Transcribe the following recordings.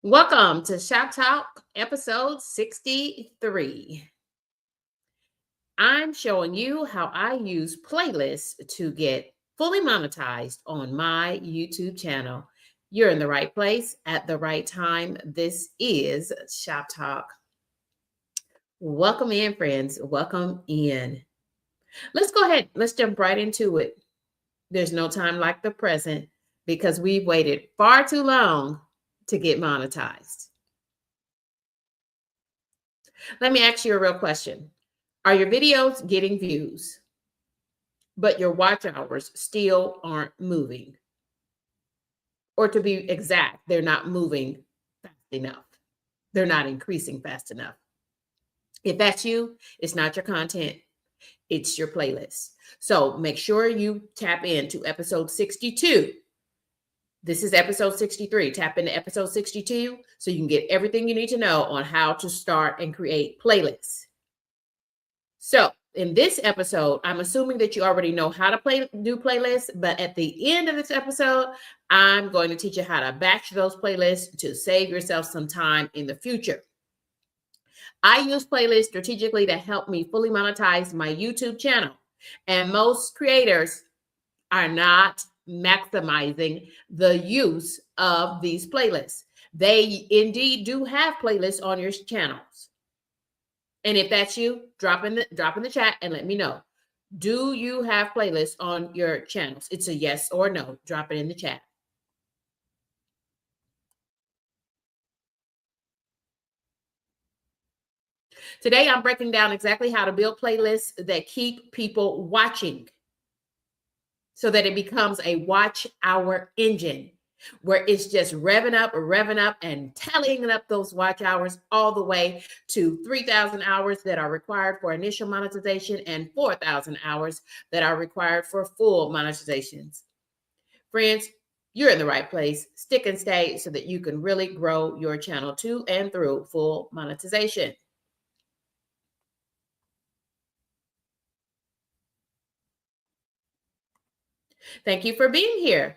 Welcome to ShopTalk episode 63. I'm showing you how I use playlists to get fully monetized on my YouTube channel. You're in the right place at the right time. This is ShopTalk. Welcome in, friends. Welcome in. Let's go ahead. Let's jump right into it. There's no time like the present because we've waited far too long to get monetized. Let me ask you a real question. Are your videos getting views, but your watch hours still aren't moving? Or to be exact, they're not moving fast enough. They're not increasing fast enough. If that's you, it's not your content, it's your playlist. So make sure you tap into episode 62. This is episode 63. Tap into episode 62 so you can get everything you need to know on how to start and create playlists. So in this episode, I'm assuming that you already know how to do playlists, but at the end of this episode, I'm going to teach you how to batch those playlists to save yourself some time in the future. I use playlists strategically to help me fully monetize my YouTube channel. And most creators are not maximizing the use of these playlists. They indeed do have playlists on your channels. And if that's you, drop in the chat and let me know. Do you have playlists on your channels? It's a yes or no. Drop it in the chat. Today, I'm breaking down exactly how to build playlists that keep people watching so that it becomes a watch hour engine where it's just revving up and tallying up those watch hours all the way to 3,000 hours that are required for initial monetization and 4,000 hours that are required for full monetizations. Friends, you're in the right place. Stick and stay so that you can really grow your channel to and through full monetization. Thank you for being here.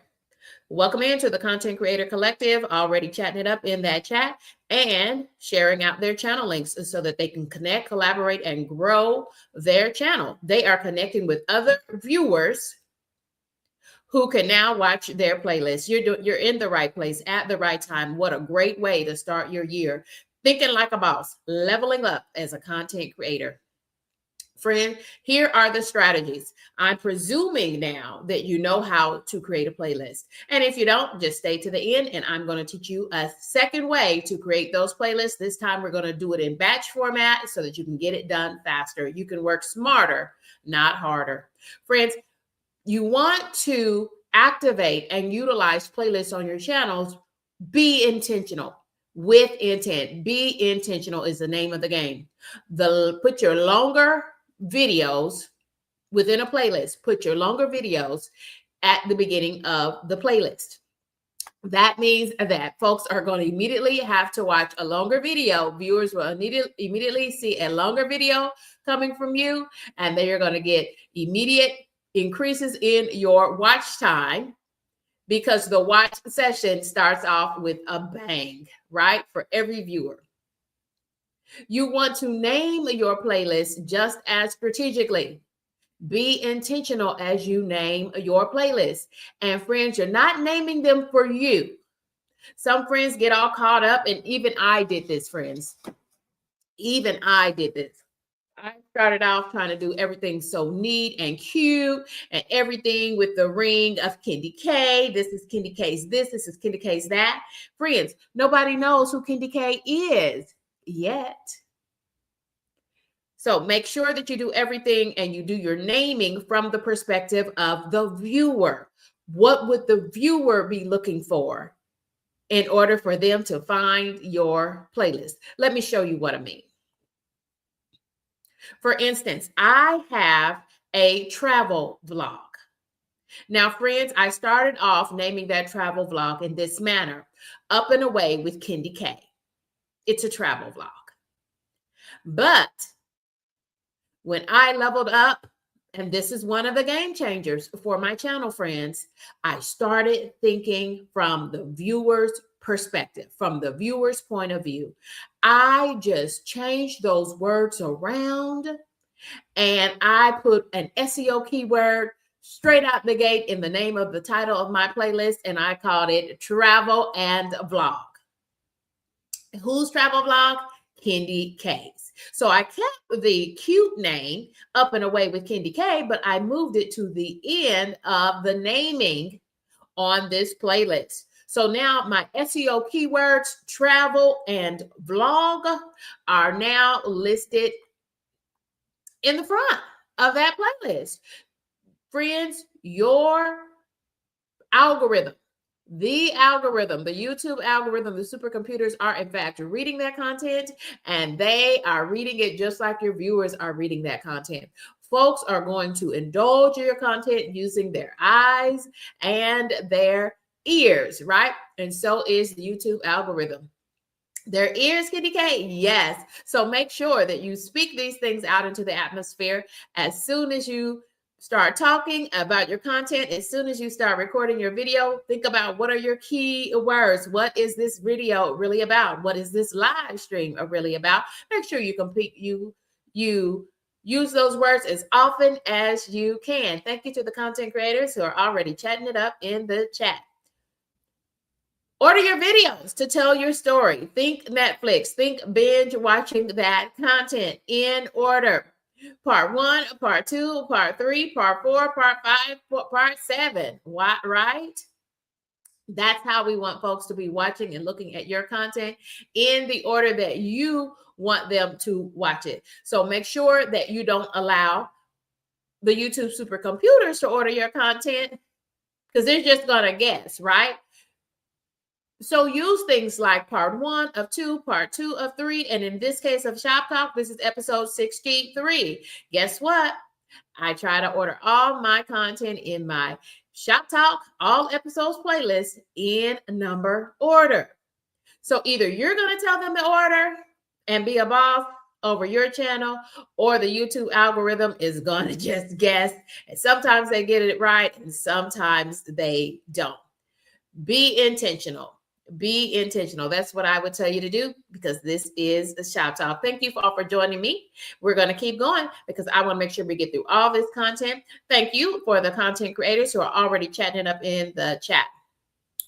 Welcome into the Content Creator Collective, already chatting it up in that chat and sharing out their channel links so that they can connect, collaborate, and grow their channel. They are connecting with other viewers who can now watch their playlist. You're in the right place at the right time. What a great way to start your year. Thinking like a boss, leveling up as a content creator. Friend, here are the strategies. I'm presuming now that you know how to create a playlist. And if you don't, just stay to the end and I'm going to teach you a second way to create those playlists. This time we're going to do it in batch format so that you can get it done faster. You can work smarter, not harder. Friends, you want to activate and utilize playlists on your channels. Be intentional. With intent. Be intentional is the name of the game. Put your longer videos within a playlist. Put your longer videos at the beginning of the playlist. That means that folks are going to immediately have to watch a longer video. Viewers will immediately see a longer video coming from you, and they are going to get immediate increases in your watch time because the watch session starts off with a bang, right? For every viewer. You want to name your playlist just as strategically. Be intentional as you name your playlist. And friends, you're not naming them for you. Some friends get all caught up, and even I did this, friends. Even I did this. I started off trying to do everything so neat and cute and everything with the ring of Candy K. This is Candy K's this is Candy K's that. Friends, nobody knows who Candy K is yet. So make sure that you do everything and you do your naming from the perspective of the viewer. What would the viewer be looking for in order for them to find your playlist? Let me show you what I mean. For instance, I have a travel vlog. Now, friends, I started off naming that travel vlog in this manner, Up and Away with Candy K. It's a travel vlog. But when I leveled up, and this is one of the game changers for my channel, friends, I started thinking from the viewer's perspective, from the viewer's point of view. I just changed those words around and I put an SEO keyword straight out the gate in the name of the title of my playlist, and I called it Travel and Vlog. Whose travel vlog? Kendi K's. So I kept the cute name Up and Away with Kendi K, but I moved it to the end of the naming on this playlist. So now my SEO keywords, travel and vlog, are now listed in the front of that playlist. Friends, your algorithm, the YouTube algorithm, the supercomputers are in fact reading that content, and they are reading it just like your viewers are reading that content. Folks are going to indulge your content using their eyes and their ears, right? And so is the YouTube algorithm. Their ears, Kendi K? Yes. So make sure that you speak these things out into the atmosphere as soon as you start talking about your content. As soon as you start recording your video, think about what are your key words. What is this video really about? What is this live stream really about? Make sure you use those words as often as you can. Thank you to the content creators who are already chatting it up in the chat. Order your videos to tell your story. Think Netflix. Think binge watching that content in order. Part 1, part 2, part 3, part 4, part 5, part 7. What, right? That's how we want folks to be watching and looking at your content in the order that you want them to watch it. So make sure that you don't allow the YouTube supercomputers to order your content, because they're just going to guess, right? So use things like part 1 of 2, part 2 of 3, and in this case of ShopTalk, this is episode 63. Guess what? I try to order all my content in my ShopTalk all episodes playlist in number order. So either you're going to tell them to order and be a boss over your channel, or the YouTube algorithm is going to just guess. And sometimes they get it right and sometimes they don't. Be intentional. Be intentional. That's what I would tell you to do, because this is the ShopTalk. Thank you all for joining me. We're going to keep going because I want to make sure we get through all this content. Thank you for the content creators who are already chatting up in the chat.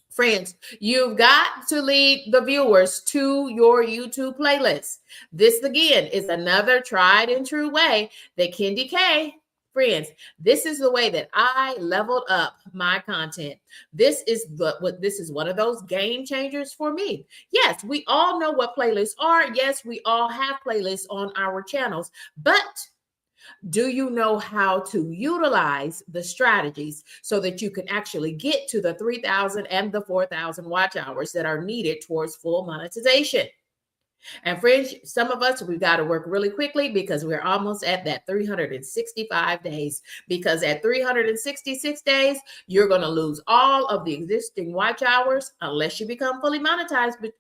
Friends, you've got to lead the viewers to your YouTube playlist. This, again, is another tried and true way that Kendi K, friends, this is the way that I leveled up my content. This is one of those game changers for me. Yes, we all know what playlists are. Yes, we all have playlists on our channels, but do you know how to utilize the strategies so that you can actually get to the 3,000 and the 4,000 watch hours that are needed towards full monetization? And friends, some of us, we've got to work really quickly because we're almost at that 365 days. Because at 366 days, you're going to lose all of the existing watch hours unless you become fully monetized. But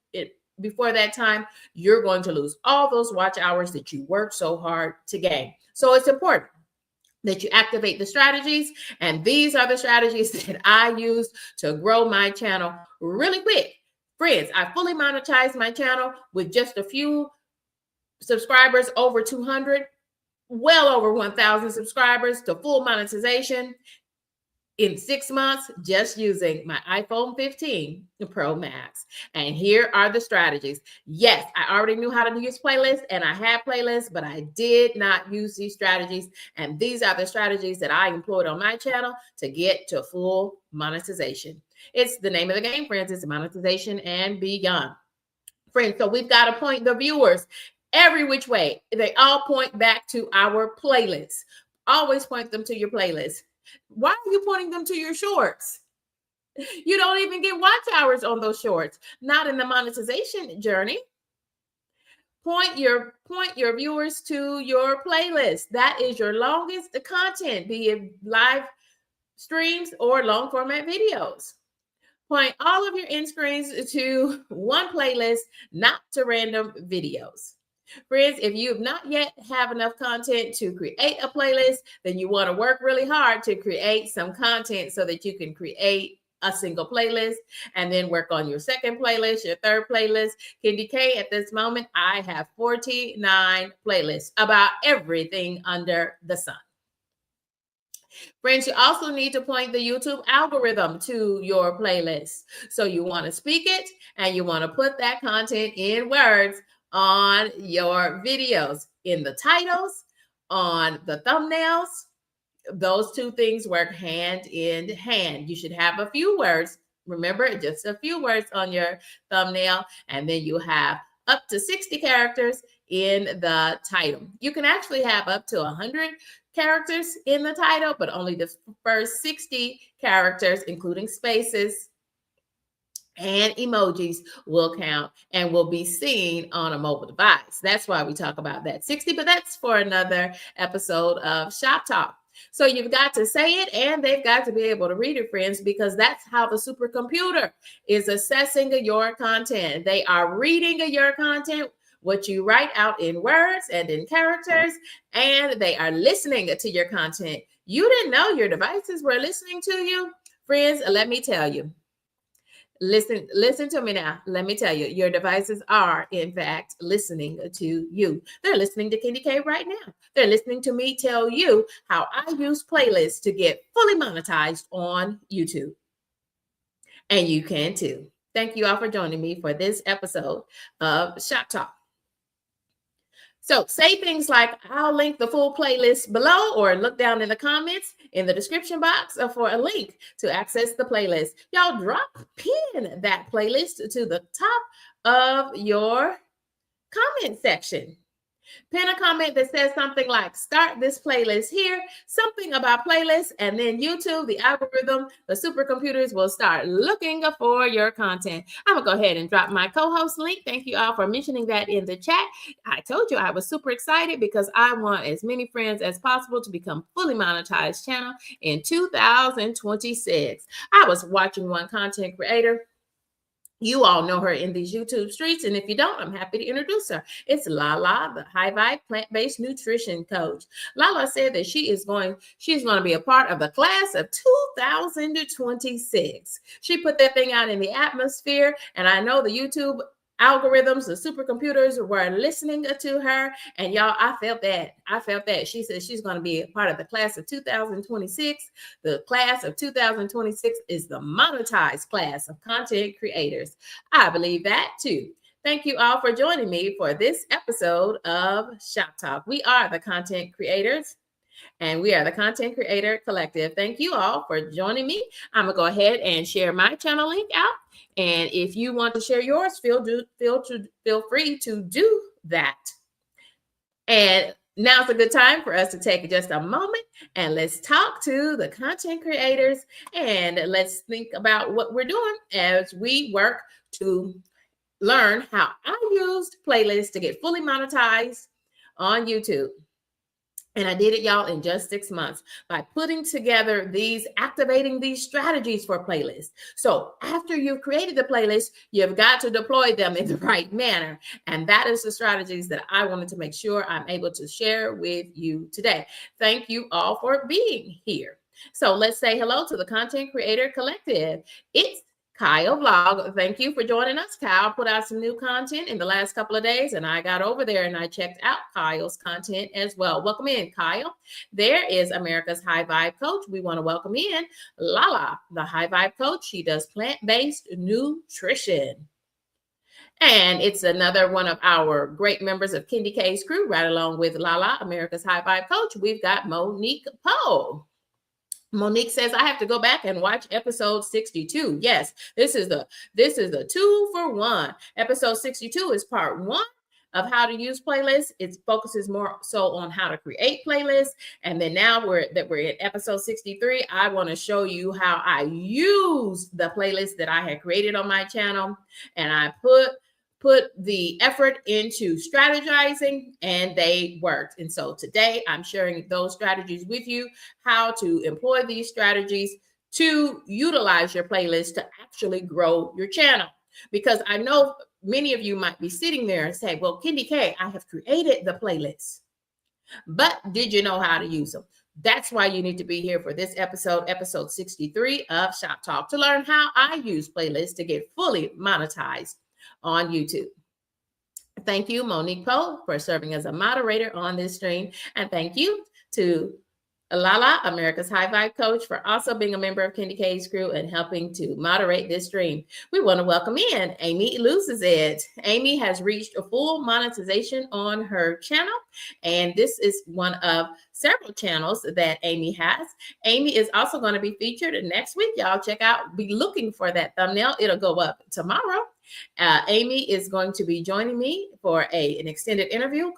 before that time, you're going to lose all those watch hours that you worked so hard to gain. So it's important that you activate the strategies. And these are the strategies that I use to grow my channel really quick. Friends, I fully monetized my channel with just a few subscribers, over 200, well over 1,000 subscribers to full monetization in 6 months, just using my iPhone 15 Pro Max. And here are the strategies. Yes, I already knew how to use playlists, and I had playlists, but I did not use these strategies. And these are the strategies that I employed on my channel to get to full monetization. It's the name of the game, friends. It's monetization and beyond. Friends, so we've got to point the viewers every which way. They all point back to our playlist. Always point them to your playlist. Why are you pointing them to your shorts? You don't even get watch hours on those shorts. Not in the monetization journey. Point your viewers to your playlist. That is your longest content, be it live streams or long format videos. Point all of your end screens to one playlist, not to random videos. Friends, if you have not yet have enough content to create a playlist, then you want to work really hard to create some content so that you can create a single playlist and then work on your second playlist, your third playlist. Kendi K, at this moment, I have 49 playlists about everything under the sun. Friends, you also need to point the YouTube algorithm to your playlist. So you want to speak it and you want to put that content in words on your videos, in the titles, on the thumbnails. Those two things work hand in hand. You should have a few words. Remember, just a few words on your thumbnail, and then you have up to 60 characters in the title. You can actually have up to 100 characters in the title, but only the first 60 characters, including spaces and emojis, will count and will be seen on a mobile device. That's why we talk about that 60, but that's for another episode of Shop Talk. So you've got to say it and they've got to be able to read it, friends, because that's how the supercomputer is assessing your content. They are reading your content, what you write out in words and in characters, and they are listening to your content. You didn't know your devices were listening to you? Friends, let me tell you. Listen to me now. Let me tell you, your devices are, in fact, listening to you. They're listening to Kendi K right now. They're listening to me tell you how I use playlists to get fully monetized on YouTube. And you can too. Thank you all for joining me for this episode of Shop Talk. So say things like, I'll link the full playlist below, or look down in the comments in the description box for a link to access the playlist. Y'all pin that playlist to the top of your comment section. Pin a comment that says something like, start this playlist here, something about playlists, and then YouTube, the algorithm, the supercomputers will start looking for your content. I'm going to go ahead and drop my co-host link. Thank you all for mentioning that in the chat. I told you I was super excited because I want as many friends as possible to become fully monetized channel in 2026. I was watching one content creator. You all know her in these YouTube streets, and if you don't, I'm happy to introduce her. It's Lala, the high vibe plant-based nutrition coach. Lala said that she's going to be a part of the class of 2026. She put that thing out in the atmosphere, and I know the YouTube algorithms, the supercomputers were listening to her, and y'all, I felt that. She said she's going to be a part of the class of 2026. The class of 2026 is the monetized class of content creators. I believe that too. Thank you all for joining me for this episode of Shop Talk. We are the content creators, and we are the Content Creator Collective. Thank you all for joining me. I'm going to go ahead and share my channel link out. And if you want to share yours, feel free to do that. And now's a good time for us to take just a moment and let's talk to the content creators, and let's think about what we're doing as we work to learn how I used playlists to get fully monetized on YouTube. And I did it, y'all, in just 6 months by putting together activating these strategies for playlists. So after you've created the playlist, you've got to deploy them in the right manner. And that is the strategies that I wanted to make sure I'm able to share with you today. Thank you all for being here. So let's say hello to the Content Creator Collective. It's Kyle Vlog. Thank you for joining us. Kyle put out some new content in the last couple of days, and I got over there and I checked out Kyle's content as well. Welcome in, Kyle. There is America's High Vibe Coach. We want to welcome in Lala, the High Vibe Coach. She does plant-based nutrition. And it's another one of our great members of Kendi K's crew, right along with Lala, America's High Vibe Coach. We've got Monique Poe. Monique says, I have to go back and watch episode 62. Yes, this is a 2-for-1. Episode 62 is part 1 of how to use playlists. It focuses more so on how to create playlists. And then now we're in episode 63. I want to show you how I used the playlist that I had created on my channel. And I put the effort into strategizing, and they worked. And so today I'm sharing those strategies with you, how to employ these strategies to utilize your playlist to actually grow your channel. Because I know many of you might be sitting there and say, well, Kendi K, I have created the playlist, but did you know how to use them? That's why you need to be here for this episode, episode 63 of Shop Talk, to learn how I use playlists to get fully monetized on YouTube. Thank you, Monique Poe, for serving as a moderator on this stream. And thank you to Lala, America's High Vibe Coach, for also being a member of Candy K's crew and helping to moderate this stream. We want to welcome in Amy Loses It. Amy has reached a full monetization on her channel, and this is one of several channels that Amy has. Amy is also going to be featured next week. Y'all check out, be looking for that thumbnail. It'll go up tomorrow. Amy is going to be joining me for an extended interview.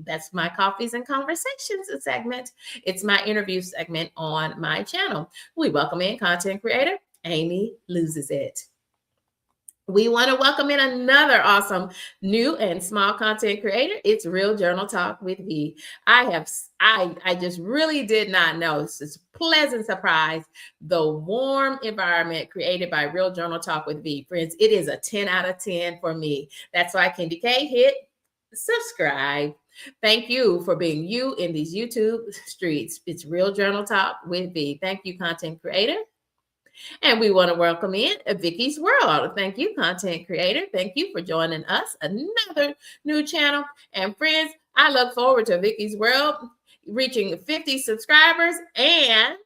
That's my Coffees and Conversations segment. It's my interview segment on my channel. We welcome in content creator Amy Loses It. We want to welcome in another awesome new and small content creator. It's Real Journal Talk with V. I just really did not know. It's a pleasant surprise. The warm environment created by Real Journal Talk with V. Friends, it is a 10 out of 10 for me. That's why Candy K hit subscribe. Thank you for being you in these YouTube streets. It's Real Journal Talk with V. Thank you, content creator. And we want to welcome in Vicky's World. Thank you, content creator. Thank you for joining us. Another new channel. And friends, I look forward to Vicky's World reaching 50 subscribers and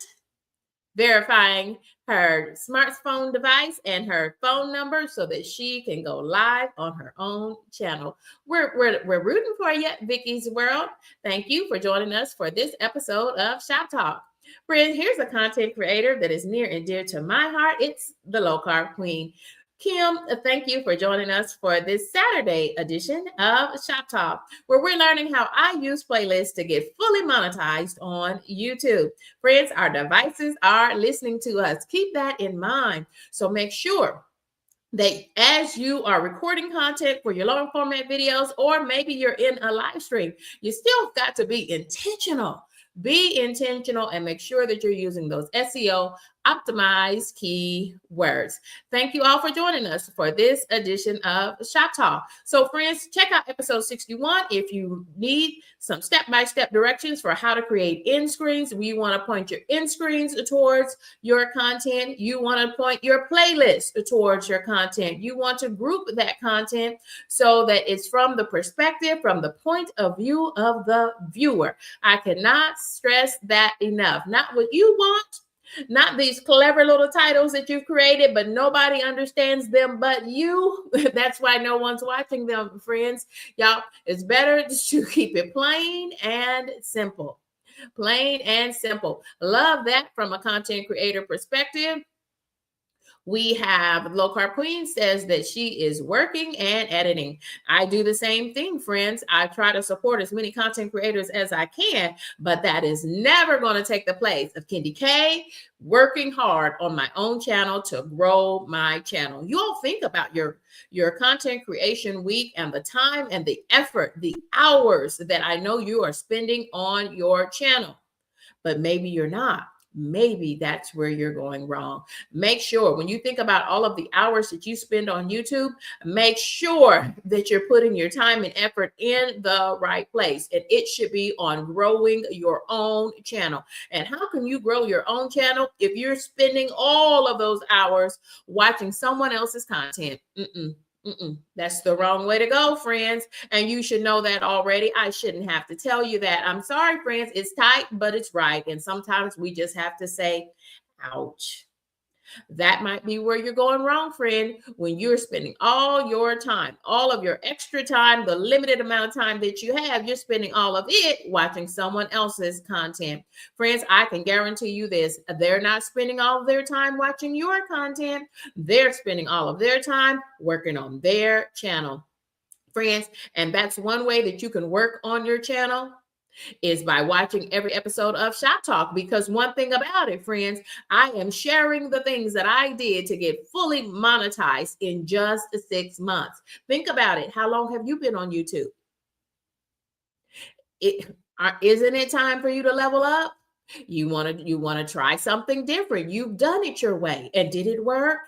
verifying her smartphone device and her phone number so that she can go live on her own channel. We're rooting for you, Vicky's World. Thank you for joining us for this episode of Shop Talk. Friend, here's a content creator that is near and dear to my heart. It's the low carb queen. Kim, thank you for joining us for this Saturday edition of Shop Talk, where we're learning how I use playlists to get fully monetized on YouTube. Friends, our devices are listening to us. Keep that in mind. So make sure that as you are recording content for your long format videos, or maybe you're in a live stream, you still got to be intentional. Be intentional and make sure that you're using those SEO optimized keywords. Thank you all for joining us for this edition of Shop Talk. So friends, check out episode 61 if you need some step-by-step directions for how to create end screens. You want to point your end screens towards your content. You want to point your playlist towards your content. You want to group that content so that it's from the perspective, from the point of view of the viewer. I cannot stress that enough. Not what you want, not these clever little titles that you've created, but nobody understands them but you. That's why no one's watching them, friends. Y'all, it's better to keep it plain and simple. Plain and simple. Love that from a content creator perspective. We have Low Carb Queen says that she is working and editing. I do the same thing, friends. I try to support as many content creators as I can, but that is never going to take the place of Candy K working hard on my own channel to grow my channel. You all think about your content creation week and the time and the effort, the hours that I know you are spending on your channel, but maybe you're not. Maybe that's where you're going wrong. Make sure when you think about all of the hours that you spend on YouTube, make sure that you're putting your time and effort in the right place. And it should be on growing your own channel. And how can you grow your own channel if you're spending all of those hours watching someone else's content? That's the wrong way to go, friends. And you should know that already. I shouldn't have to tell you that. I'm sorry, friends. It's tight, but it's right. And sometimes we just have to say, ouch. That might be where you're going wrong, friend, when you're spending all your time, all of your extra time, the limited amount of time that you have, you're spending all of it watching someone else's content. Friends, I can guarantee you this. They're not spending all of their time watching your content. They're spending all of their time working on their channel. Friends, and that's one way that you can work on your channel is by watching every episode of Shop Talk. Because one thing about it, friends, I am sharing the things that I did to get fully monetized in just 6 months. Think about it. How long have you been on YouTube? Isn't it time for you to level up? You want to try something different. You've done it your way. And did it work?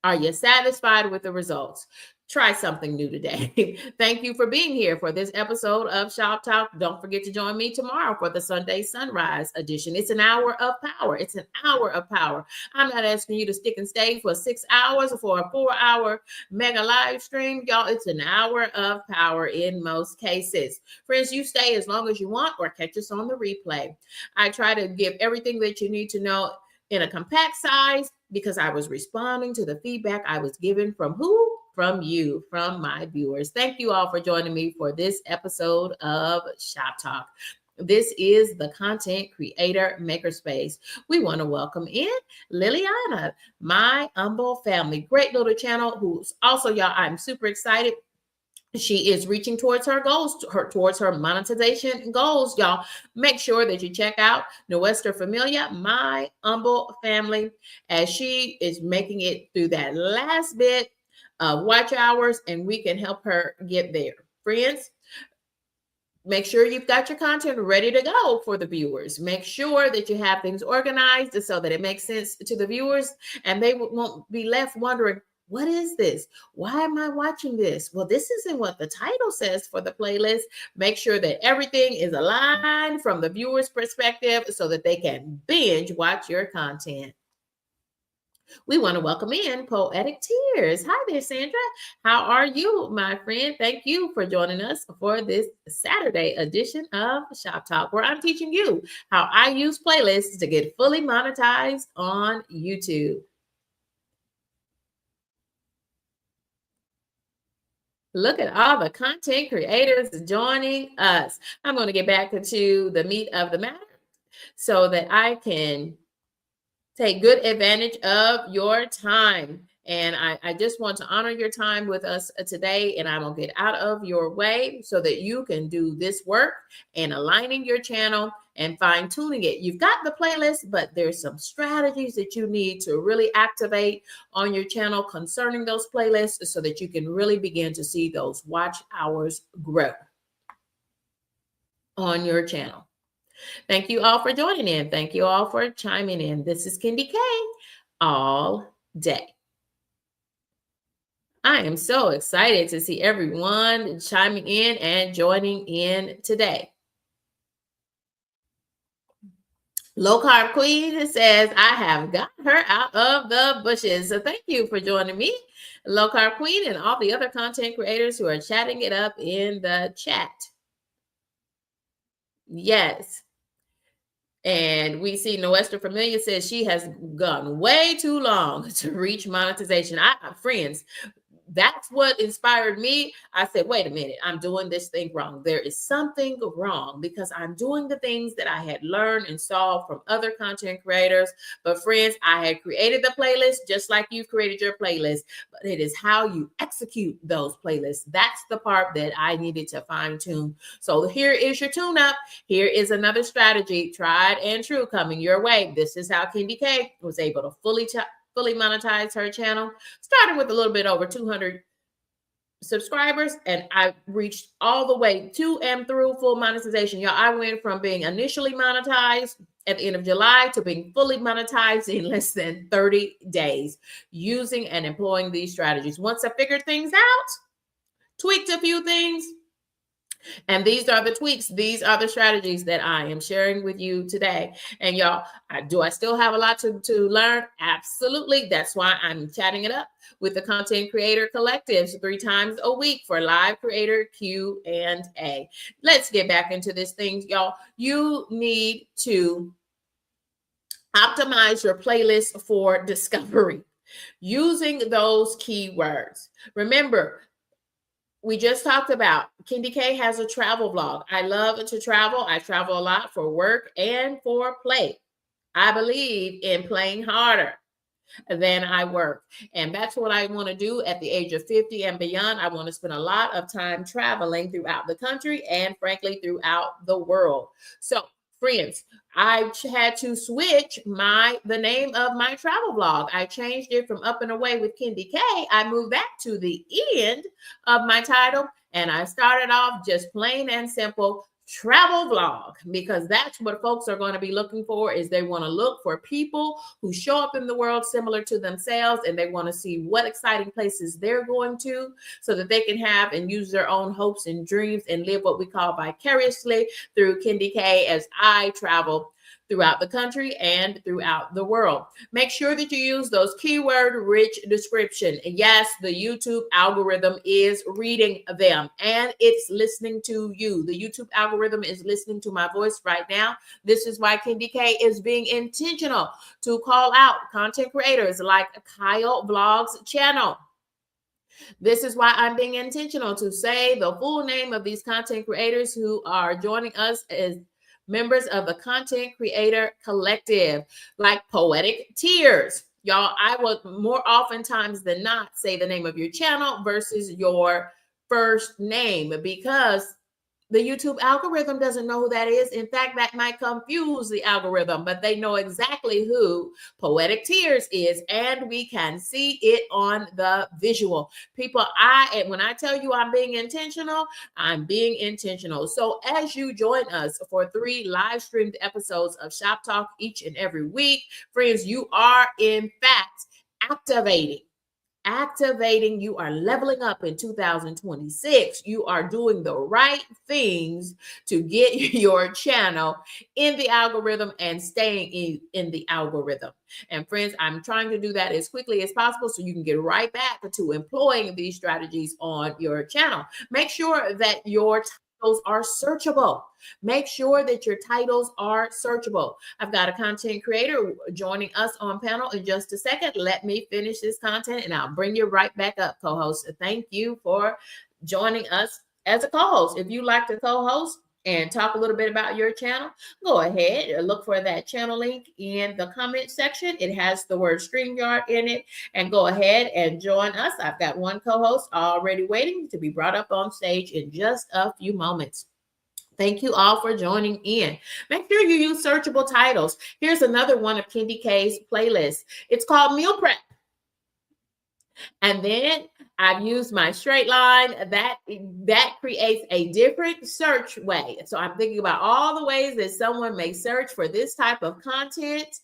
Are you satisfied with the results? Try something new today. Thank you for being here for this episode of Shop Talk. Don't forget to join me tomorrow for the Sunday Sunrise edition. It's an hour of power. It's an hour of power. I'm not asking you to stick and stay for 6 hours or for a 4-hour mega live stream. Y'all, it's an hour of power in most cases. Friends, you stay as long as you want or catch us on the replay. I try to give everything that you need to know in a compact size because I was responding to the feedback I was given from who? From you, from my viewers. Thank you all for joining me for this episode of Shop Talk. This is the Content Creator Makerspace. We want to welcome in Liliana, my humble family. Great little channel who's also, y'all, I'm super excited. She is reaching towards her goals, towards her monetization goals, y'all. Make sure that you check out Nuestra Familia, my humble family, as she is making it through that last bit of watch hours, and we can help her get there. Friends, make sure you've got your content ready to go for the viewers. Make sure that you have things organized so that it makes sense to the viewers and they won't be left wondering, what is this? Why am I watching this? Well, this isn't what the title says for the playlist. Make sure that everything is aligned from the viewer's perspective so that they can binge watch your content. We want to welcome in Poetic Tears. Hi there, Sandra. How are you, my friend? Thank you for joining us for this Saturday edition of Shop Talk, where I'm teaching you how I use playlists to get fully monetized on YouTube. Look at all the content creators joining us. I'm going to get back into the meat of the matter so that I can take good advantage of your time. And I just want to honor your time with us today. And I'm going to get out of your way so that you can do this work and aligning your channel and fine tuning it. You've got the playlist, but there's some strategies that you need to really activate on your channel concerning those playlists so that you can really begin to see those watch hours grow on your channel. Thank you all for joining in. Thank you all for chiming in. This is Kendi K all day. I am so excited to see everyone chiming in and joining in today. Low Carb Queen says, I have got her out of the bushes. So thank you for joining me, Low Carb Queen, and all the other content creators who are chatting it up in the chat. Yes. And we see Nuestra Familia says she has gone way too long to reach monetization. Friends, that's what inspired me. I said, wait a minute, I'm doing this thing wrong. There is something wrong because I'm doing the things that I had learned and saw from other content creators. But friends, I had created the playlist just like you created your playlist, but it is how you execute those playlists. That's the part that I needed to fine tune. So here is your tune up. Here is another strategy, tried and true, coming your way. This is how Kendi K was able to fully monetize her channel, starting with a little bit over 200 subscribers, and I reached all the way to and through full monetization. Y'all, I went from being initially monetized at the end of July to being fully monetized in less than 30 days using and employing these strategies. Once I figured things out, tweaked a few things, and these are the tweaks. These are the strategies that I am sharing with you today. And y'all, do I still have a lot to learn? Absolutely. That's why I'm chatting it up with the Content Creator Collectives 3 times a week for live creator Q&A. Let's get back into this thing, y'all. You need to optimize your playlist for discovery using those keywords. Remember, we just talked about Kendi K has a travel vlog. I love to travel. I travel a lot for work and for play. I believe in playing harder than I work. And that's what I want to do at the age of 50 and beyond. I want to spend a lot of time traveling throughout the country and frankly throughout the world. So friends, I had to switch the name of my travel vlog. I changed it from Up and Away with Kendi K. I moved that to the end of my title, and I started off just plain and simple travel vlog, because that's what folks are going to be looking for. Is they want to look for people who show up in the world similar to themselves, and they want to see what exciting places they're going to, so that they can have and use their own hopes and dreams and live what we call vicariously through Kendi K as I travel throughout the country and throughout the world. Make sure that you use those keyword-rich description. Yes, the YouTube algorithm is reading them and it's listening to you. The YouTube algorithm is listening to my voice right now. This is why Kendi K is being intentional to call out content creators like Kyle Vlogs channel. This is why I'm being intentional to say the full name of these content creators who are joining us as members of the Content Creator Collective, like Poetic Tears. Y'all, I would more oftentimes than not say the name of your channel versus your first name, because the YouTube algorithm doesn't know who that is. In fact, that might confuse the algorithm, but they know exactly who Poetic Tears is, and we can see it on the visual. People, when I tell you I'm being intentional, I'm being intentional. So as you join us for 3 live streamed episodes of Shop Talk each and every week, friends, you are in fact activating. You are leveling up in 2026. You are doing the right things to get your channel in the algorithm and staying in the algorithm. And friends, I'm trying to do that as quickly as possible so you can get right back to employing these strategies on your channel. Make sure that your titles are searchable. Make sure that your titles are searchable. I've got a content creator joining us on panel in just a second. Let me finish this content and I'll bring you right back up, co-host. Thank you for joining us as a co-host. If you like to co-host and talk a little bit about your channel, go ahead and look for that channel link in the comment section. It has the word StreamYard in it, and go ahead and join us. I've got one co-host already waiting to be brought up on stage in just a few moments. Thank you all for joining in. Make sure you use searchable titles. Here's another one of Kendi K's playlists. It's called Meal Prep. And then I've used my straight line. That creates a different search way. So I'm thinking about all the ways that someone may search for this type of content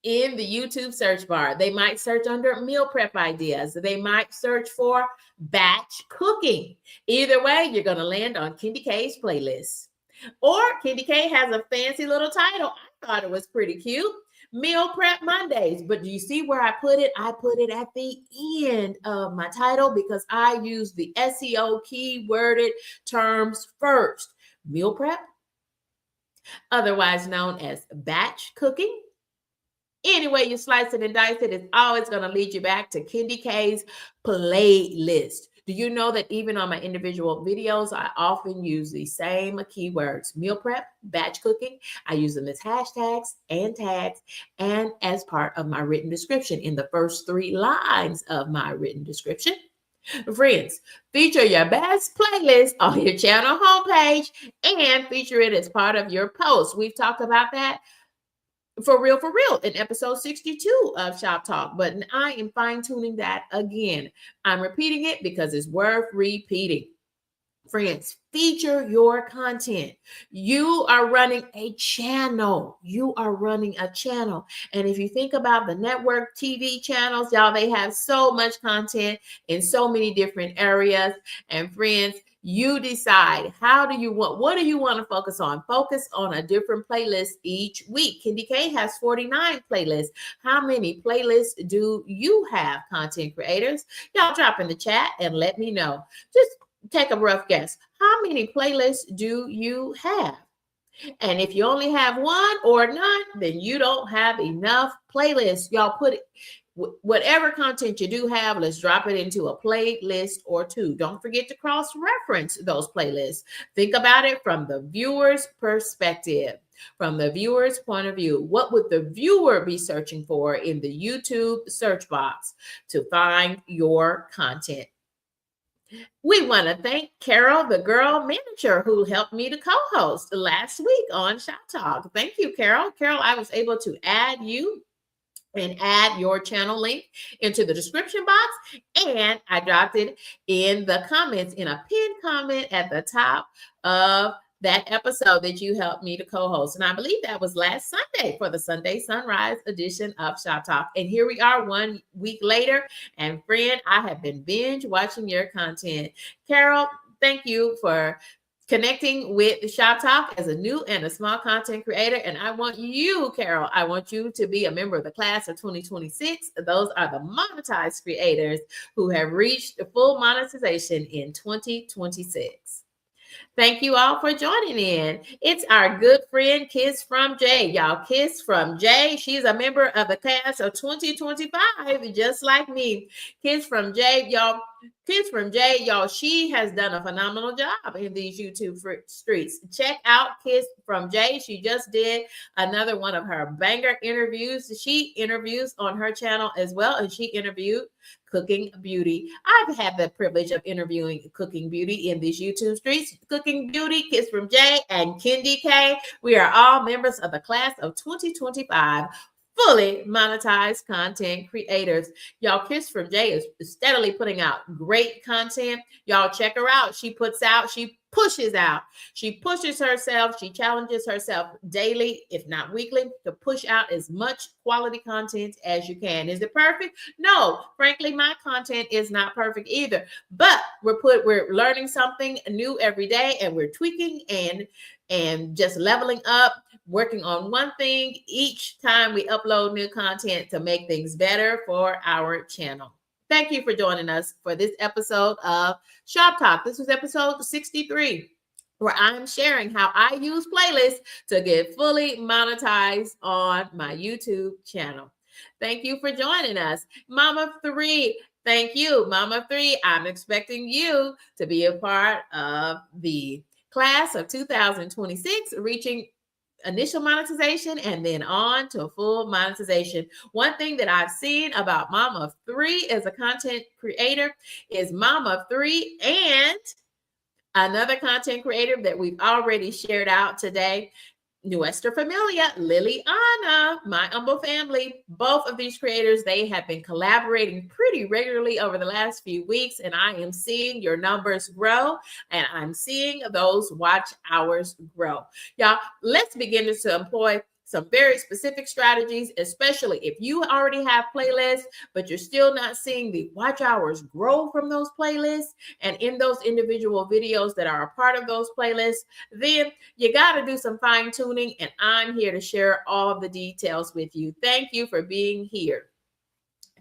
in the YouTube search bar. They might search under meal prep ideas. They might search for batch cooking. Either way, you're going to land on Kendi K's playlist. Or Kendi K has a fancy little title. I thought it was pretty cute. Meal Prep Mondays. But do you see where I put it? I put it at the end of my title because I use the SEO keyworded terms first. Meal prep, otherwise known as batch cooking. Any way you slice it and dice it, it's always going to lead you back to Kendi K's playlist. Do you know that even on my individual videos, I often use the same keywords: meal prep, batch cooking. I use them as hashtags and tags and as part of my written description in the first 3 lines of my written description. Friends, feature your best playlist on your channel homepage and feature it as part of your post. We've talked about that for real in episode 62 of Shop Talk, but I am fine-tuning that again. I'm repeating it because it's worth repeating. Friends, feature your content. You are running a channel. And if you think about the network TV channels, y'all, they have so much content in so many different areas. And friends, you decide what do you want to focus on? Focus on a different playlist each week. Kendi K has 49 playlists. How many playlists do you have, content creators? Y'all drop in the chat and let me know. Just take a rough guess. How many playlists do you have? And if you only have one or none, then you don't have enough playlists. Y'all put it, whatever content you do have, let's drop it into a playlist or 2. Don't forget to cross-reference those playlists. Think about it from the viewer's perspective. From the viewer's point of view, what would the viewer be searching for in the YouTube search box to find your content? We want to thank Carol, the girl manager, who helped me to co-host last week on Shop Talk. Thank you, Carol. Carol, I was able to add you and add your channel link into the description box, and I dropped it in the comments in a pinned comment at the top of that episode that you helped me to co-host. And I believe that was last Sunday for the Sunday Sunrise edition of Shop Talk. And here we are 1 week later. And friend, I have been binge watching your content. Carol, thank you for connecting with Shop Talk as a new and a small content creator. And I want you, Carol, I want you to be a member of the class of 2026. Those are the monetized creators who have reached full monetization in 2026. Thank you all for joining in. It's our good friend, Kiss from Jay. Y'all, Kiss from Jay. She's a member of the class of 2025, just like me. Kiss from Jay, y'all. Kiss from Jay, y'all. She has done a phenomenal job in these YouTube streets. Check out Kiss from Jay. She just did another one of her banger interviews. She interviews on her channel as well, and she interviewed Cooking Beauty. I've had the privilege of interviewing Cooking Beauty in these YouTube streets. Cooking Beauty, Kiss from Jay, and Kendi K. We are all members of the class of 2025. Fully monetized content creators. Y'all, Kiss from Jay is steadily putting out great content. Y'all check her out. She pushes out. She pushes herself. She challenges herself daily, if not weekly, to push out as much quality content as you can. Is it perfect? No. Frankly, my content is not perfect either. But we're learning something new every day, and we're tweaking and just leveling up, working on one thing each time we upload new content to make things better for our channel. Thank you for joining us for this episode of Shop Talk. This was episode 63, where I'm sharing how I use playlists to get fully monetized on my YouTube channel. Thank you for joining us. Mama 3, thank you. Mama 3, I'm expecting you to be a part of the class of 2026, reaching initial monetization and then on to full monetization. One thing that I've seen about Mama 3 as a content creator is Mama 3 and another content creator that we've already shared out today, Nuestra Familia, Liliana, my humble family. Both of these creators, they have been collaborating pretty regularly over the last few weeks, and I am seeing your numbers grow, and I'm seeing those watch hours grow. Y'all, let's begin to employ some very specific strategies, especially if you already have playlists, but you're still not seeing the watch hours grow from those playlists and in those individual videos that are a part of those playlists, then you got to do some fine tuning, and I'm here to share all the details with you. Thank you for being here.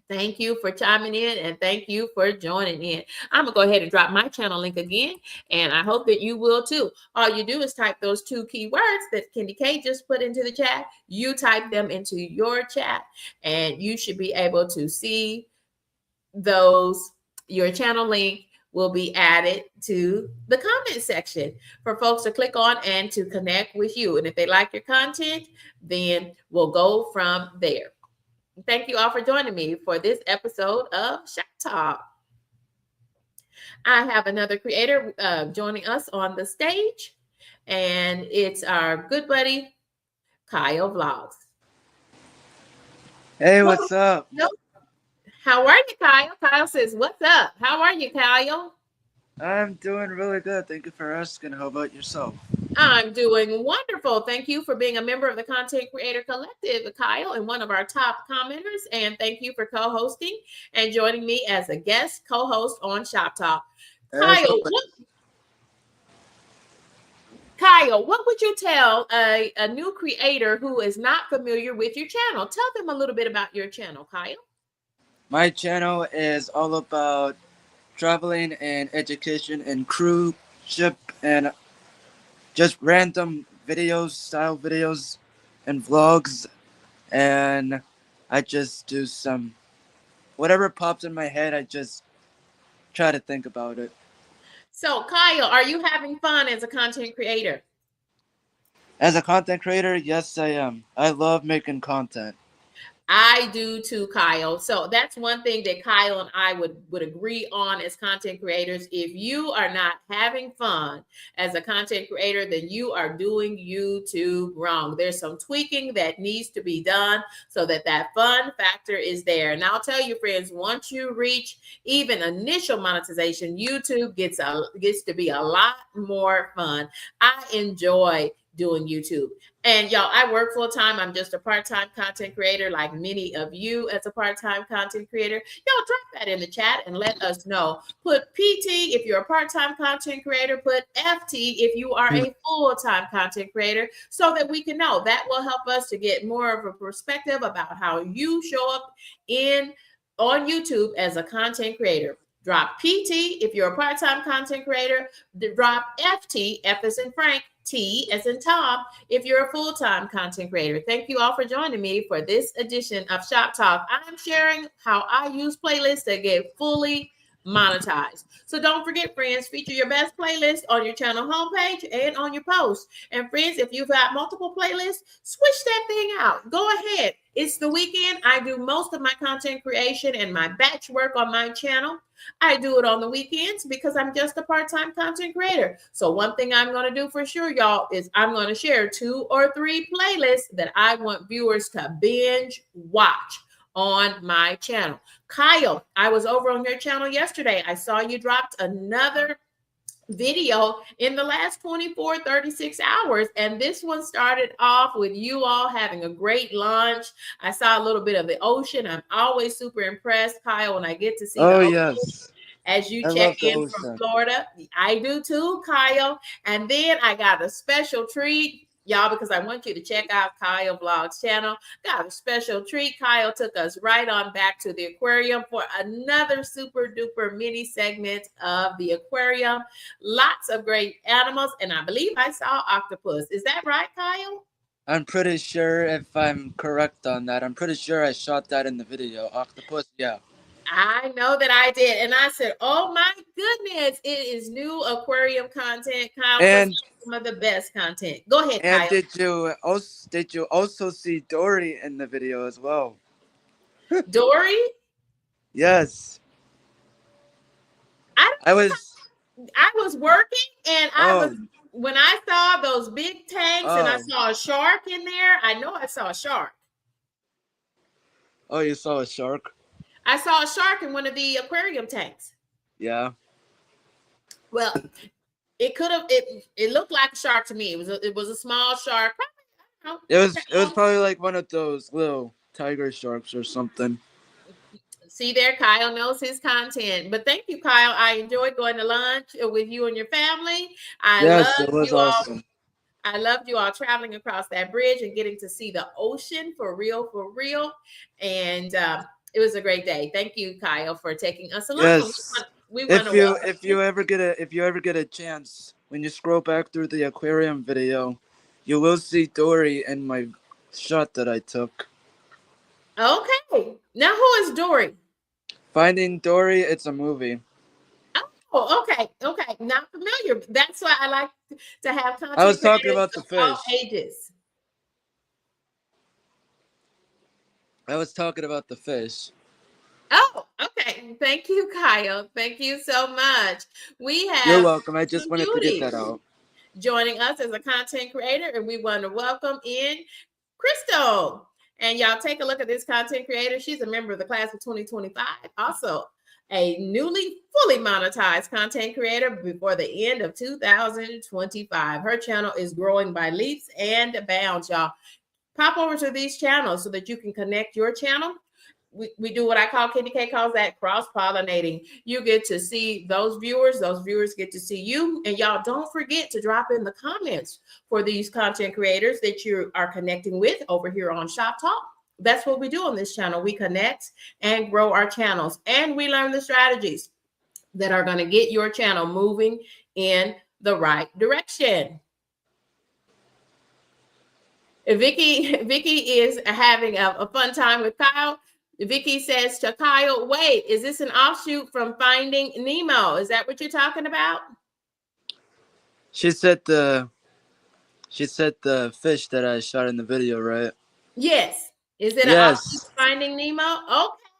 Thank you for chiming in, and thank you for joining in. I'm going to go ahead and drop my channel link again, and I hope that you will too. All you do is type those 2 keywords that Kendi K just put into the chat. You type them into your chat, and you should be able to see those. Your channel link will be added to the comment section for folks to click on and to connect with you. And if they like your content, then we'll go from there. Thank you all for joining me for this episode of Shop Talk. I have another creator joining us on the stage, and it's our good buddy, Kyle Vlogs. Hey, what's up? How are you, Kyle? Kyle says, what's up? How are you, Kyle? I'm doing really good. Thank you for asking. How about yourself? I'm doing wonderful. Thank you for being a member of the Content Creator Collective, Kyle, and one of our top commenters. And thank you for co-hosting and joining me as a guest co-host on Shop Talk. Kyle, what would you tell a new creator who is not familiar with your channel? Tell them a little bit about your channel, Kyle. My channel is all about traveling and education and cruise ship and just random videos, style videos and vlogs. And I just do some, whatever pops in my head, I just try to think about it. So, Kyle, are you having fun as a content creator? As a content creator, yes, I am. I love making content. I do too, Kyle. So that's one thing that Kyle and I would agree on as content creators. If you are not having fun as a content creator, then you are doing YouTube wrong. There's some tweaking that needs to be done so that that fun factor is there. And I'll tell you, friends, once you reach even initial monetization, YouTube gets to be a lot more fun. I enjoy doing YouTube. And y'all, I work full time. I'm just a part-time content creator, like many of you as a part-time content creator. Y'all drop that in the chat and let us know. Put PT if you're a part-time content creator, put FT if you are a full-time content creator, so that we can know. That will help us to get more of a perspective about how you show up on YouTube as a content creator. Drop PT if you're a part-time content creator. Drop FT, F as in Frank, T as in Tom, if you're a full-time content creator. Thank you all for joining me for this edition of Shop Talk. I'm sharing how I use playlists that get fully monetized. So don't forget, friends, feature your best playlist on your channel homepage and on your post. And friends, if you've got multiple playlists, switch that thing out. Go ahead. It's the weekend. I do most of my content creation and my batch work on my channel. I do it on the weekends because I'm just a part-time content creator. So one thing I'm going to do for sure, y'all, is I'm going to share 2 or 3 playlists that I want viewers to binge watch on my channel. Kyle, I was over on your channel yesterday. I saw you dropped another video in the last 36 hours, and this one started off with you all having a great lunch. I saw a little bit of the ocean. I'm always super impressed, Kyle, when I get to see the ocean. Yes, As you I check love the in from ocean. Florida. I do too, Kyle. And then I got a special treat, y'all, because I want you to check out Kyle Vlogs channel. Got a special treat. Kyle took us right on back to the aquarium for another super duper mini segment of the aquarium. Lots of great animals. And I believe I saw octopus. Is that right, Kyle? I'm pretty sure, if I'm correct on that, I'm pretty sure I shot that in the video. Octopus, yeah. I know that I did. And I said, oh my goodness, it is new aquarium content. Kyle puts And some of the best content. Go ahead, Kyle. did you also see Dory in the video as well? Dory, Yes. I I was I was working and oh when I saw those big tanks and I oh saw a shark in there, I know I saw a shark. oh you saw a shark? I saw a shark in one of the aquarium tanks. Yeah. Well, it looked like a shark to me. It was a small shark. It was probably like one of those little tiger sharks or something. See there, Kyle knows his content. But thank you, Kyle. I enjoyed going to lunch with you and your family. Yes, it was awesome. I loved you all traveling across that bridge and getting to see the ocean for real, for real. And it was a great day. Thank you, Kyle, for taking us along. Yes. We want to welcome If you ever get a chance, when you scroll back through the aquarium video, you will see Dory in my shot that I took. Okay. Now who is Dory? Finding Dory, it's a movie. Oh, okay. Okay. Not familiar. That's why I like to have content I was talking creators about the of all fish. ages. I was talking about the fish. Oh, okay. Thank you, Kyle. Thank you so much. We You're have welcome. I just wanted to get that out. joining us as a content creator, and we want to welcome in Crystal. And y'all take a look at this content creator. She's a member of the class of 2025, also a newly fully monetized content creator before the end of 2025. Her channel is growing by leaps and bounds, y'all. Pop over to these channels so that you can connect your channel. We do what I call, Kenny K calls that cross-pollinating. You get to see those viewers get to see you. And y'all don't forget to drop in the comments for these content creators that you are connecting with over here on Shop Talk. That's what we do on this channel. We connect and grow our channels, and we learn the strategies that are going to get your channel moving in the right direction. Vicky is having a fun time with Kyle. Vicky says to Kyle, wait, is this an offshoot from Finding Nemo? Is that what you're talking about? She said the fish that I shot in the video, right? Yes. Is it an Yes, Finding Nemo?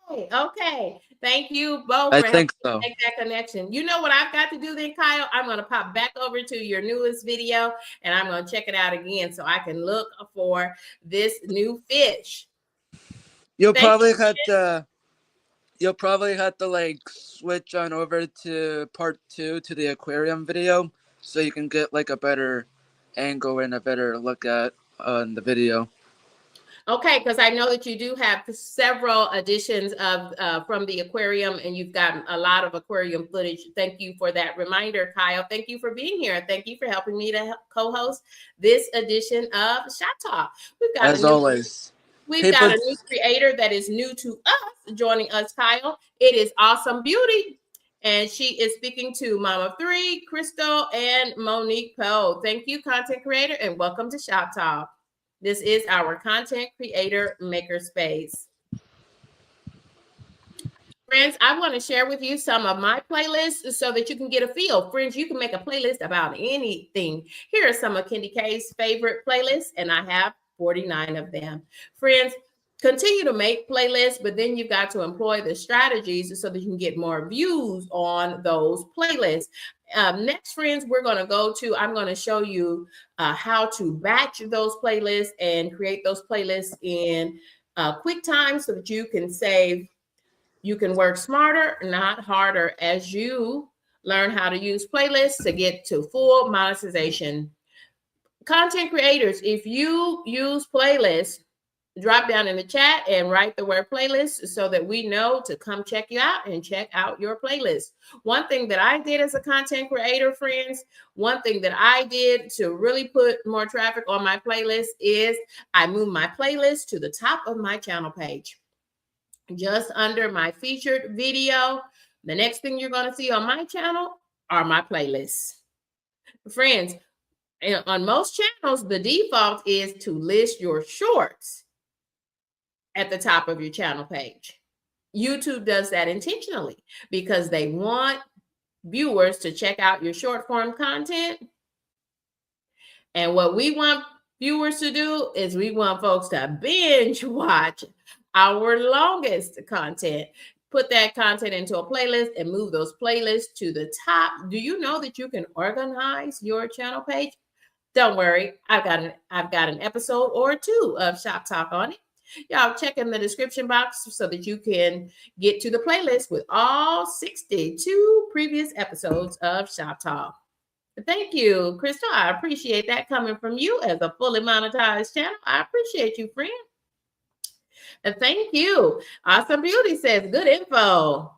Okay, okay. Thank you both I for helping think me so. make that connection. You know what I've got to do then, Kyle? I'm going to pop back over to your newest video and I'm going to check it out again so I can look for this new fish. You'll Thank probably have to like switch on over to part 2 to the aquarium video so you can get like a better angle and a better look at on the video. Okay, because I know that you do have several editions of from the aquarium, and you've got a lot of aquarium footage. Thank you for that reminder, Kyle. Thank you for being here. Thank you for helping me to co-host this edition of Shop Talk. As always. We've got People a new creator that is new to us joining us, Kyle. It is Awesome Beauty. And she is speaking to Mama 3, Crystal, and Monique Poe. Thank you, content creator, and welcome to Shop Talk. This is our content creator makerspace. Friends, I want to share with you some of my playlists so that you can get a feel. Friends, you can make a playlist about anything. Here are some of Kendi K's favorite playlists, and I have 49 of them. Friends, continue to make playlists, but then you've got to employ the strategies so that you can get more views on those playlists. Next, friends, I'm going to show you how to batch those playlists and create those playlists in QuickTime so that you can save. You can work smarter, not harder, as you learn how to use playlists to get to full monetization. Content creators, if you use playlists, drop down in the chat and write the word playlist so that we know to come check you out and check out your playlist. One thing that I did as a content creator, friends, one thing that I did to really put more traffic on my playlist is I moved my playlist to the top of my channel page, just under my featured video. The next thing you're going to see on my channel are my playlists. Friends, on most channels, the default is to list your shorts at the top of your channel page. YouTube does that intentionally because they want viewers to check out your short form content. And what we want viewers to do is we want folks to binge watch our longest content. Put that content into a playlist and move those playlists to the top. Do you know that you can organize your channel page? Don't worry, I've got an episode or 2 of Shop Talk on it. Y'all check in the description box so that you can get to the playlist with all 62 previous episodes of Shop Talk. Thank you, Crystal. I appreciate that coming from you as a fully monetized channel. I appreciate you, friend. And thank you. Awesome Beauty says, good info.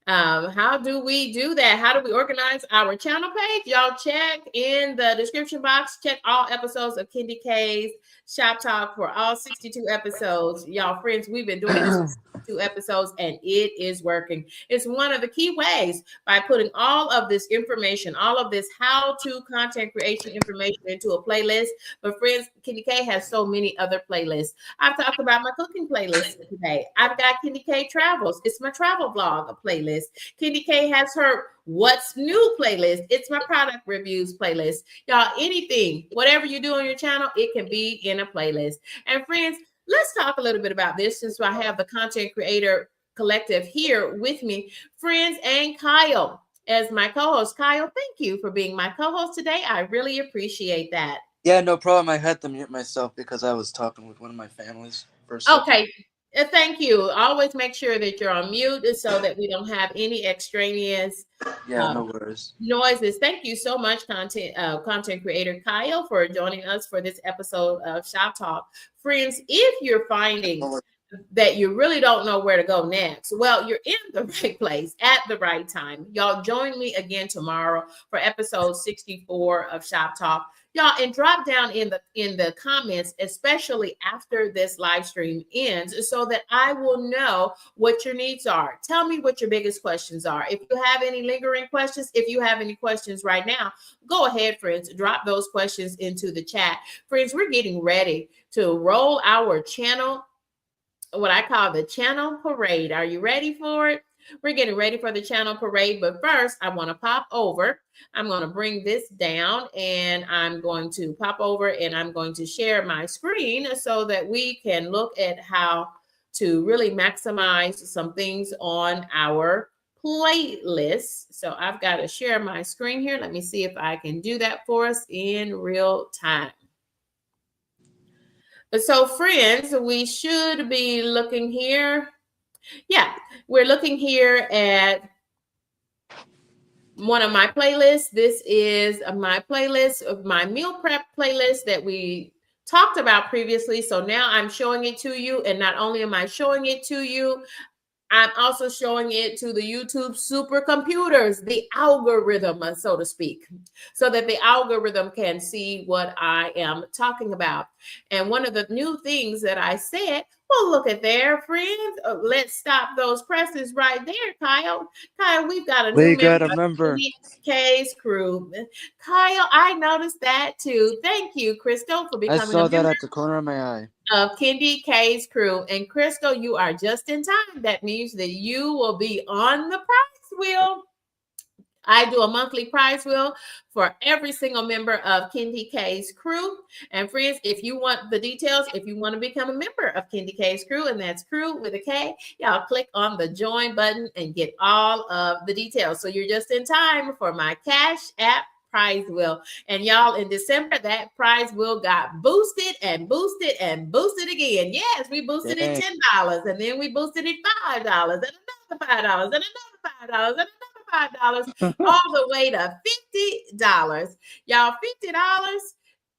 How do we do that? How do we organize our channel page? Y'all check in the description box. Check all episodes of Kendi K's Shop Talk for all 62 episodes. Y'all, friends, we've been doing this 2 episodes and it is working. It's one of the key ways by putting all of this information, all of this how-to content creation information into a playlist. But friends, Kendi K has so many other playlists. I've talked about my cooking playlist today. I've got Kendi K Travels. It's my travel vlog playlist. Kendi K has her What's New playlist. It's my product reviews playlist. Y'all, anything, whatever you do on your channel, it can be in a playlist. And friends, let's talk a little bit about this since I have the Content Creator Collective here with me. Friends, and Kyle as my co-host. Kyle, thank you for being my co-host today. I really appreciate that. Yeah, no problem. I had to mute myself because I was talking with one of my families for a second. Okay. Thank you. Always make sure that you're on mute so that we don't have any extraneous no worries. noises. Thank you so much, content creator Kyle, for joining us for this episode of Shop Talk. Friends, if you're finding that you really don't know where to go next, well, you're in the right place at the right time. Y'all join me again tomorrow for episode 64 of Shop Talk. Y'all, and drop down in the comments, especially after this live stream ends, so that I will know what your needs are. Tell me what your biggest questions are. If you have any lingering questions, if you have any questions right now, go ahead, friends, drop those questions into the chat. Friends, we're getting ready to roll our channel, what I call the channel parade. Are you ready for it? We're getting ready for the channel parade, but first I want to pop over. I'm going to bring this down and I'm going to pop over and I'm going to share my screen so that we can look at how to really maximize some things on our playlist. So I've got to share my screen here. Let me see if I can do that for us in real time. So friends, we should be looking here. Yeah, we're looking here at one of my playlists. This is my playlist of my meal prep playlist that we talked about previously. So now I'm showing it to you. And not only am I showing it to you, I'm also showing it to the YouTube supercomputers, the algorithm, so to speak, so that the algorithm can see what I am talking about. And one of the new things that I said, well, look at there, friends. Let's stop those presses right there, Kyle. Kyle, we've got a new We got member a member. of K's crew. Kyle, I noticed that too. Thank you, Crystal, for I becoming a saw that member at the corner of my eye. of Kendi K's crew. And Crystal, you are just in time. That means that you will be on the prize wheel. I do a monthly prize wheel for every single member of Kendi K's crew. And friends, if you want the details, if you want to become a member of Kendi K's crew, and that's crew with a K, y'all click on the join button and get all of the details. So you're just in time for my Cash App prize wheel. And y'all, in December, that prize wheel got boosted and boosted and boosted again. Yes, we boosted it $10, and then we boosted it $5, and another $5, and another $5, and another $5, all the way to $50. Y'all, $50.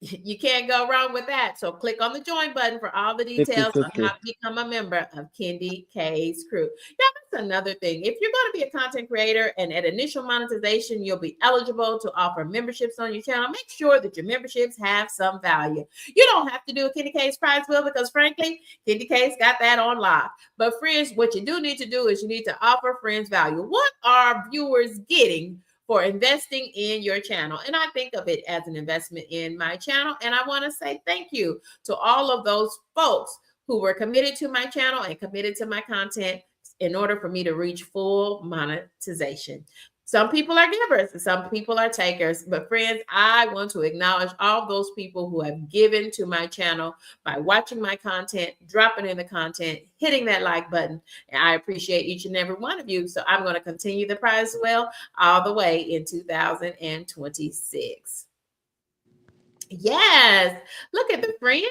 You can't go wrong with that. So click on the join button for all the details on how to become a member of Kendi K's crew. Yeah, that's another thing. If you're going to be a content creator and at initial monetization, you'll be eligible to offer memberships on your channel. Make sure that your memberships have some value. You don't have to do a Kendi K's prize wheel because frankly, Kendi K's got that on lock. But friends, what you do need to do is you need to offer friends value. What are viewers getting for investing in your channel? And I think of it as an investment in my channel. And I want to say thank you to all of those folks who were committed to my channel and committed to my content in order for me to reach full monetization. Some people are givers and some people are takers. But friends, I want to acknowledge all those people who have given to my channel by watching my content, dropping in the content, hitting that like button. And I appreciate each and every one of you. So I'm going to continue the prize wheel all the way in 2026. Yes, look at the friends.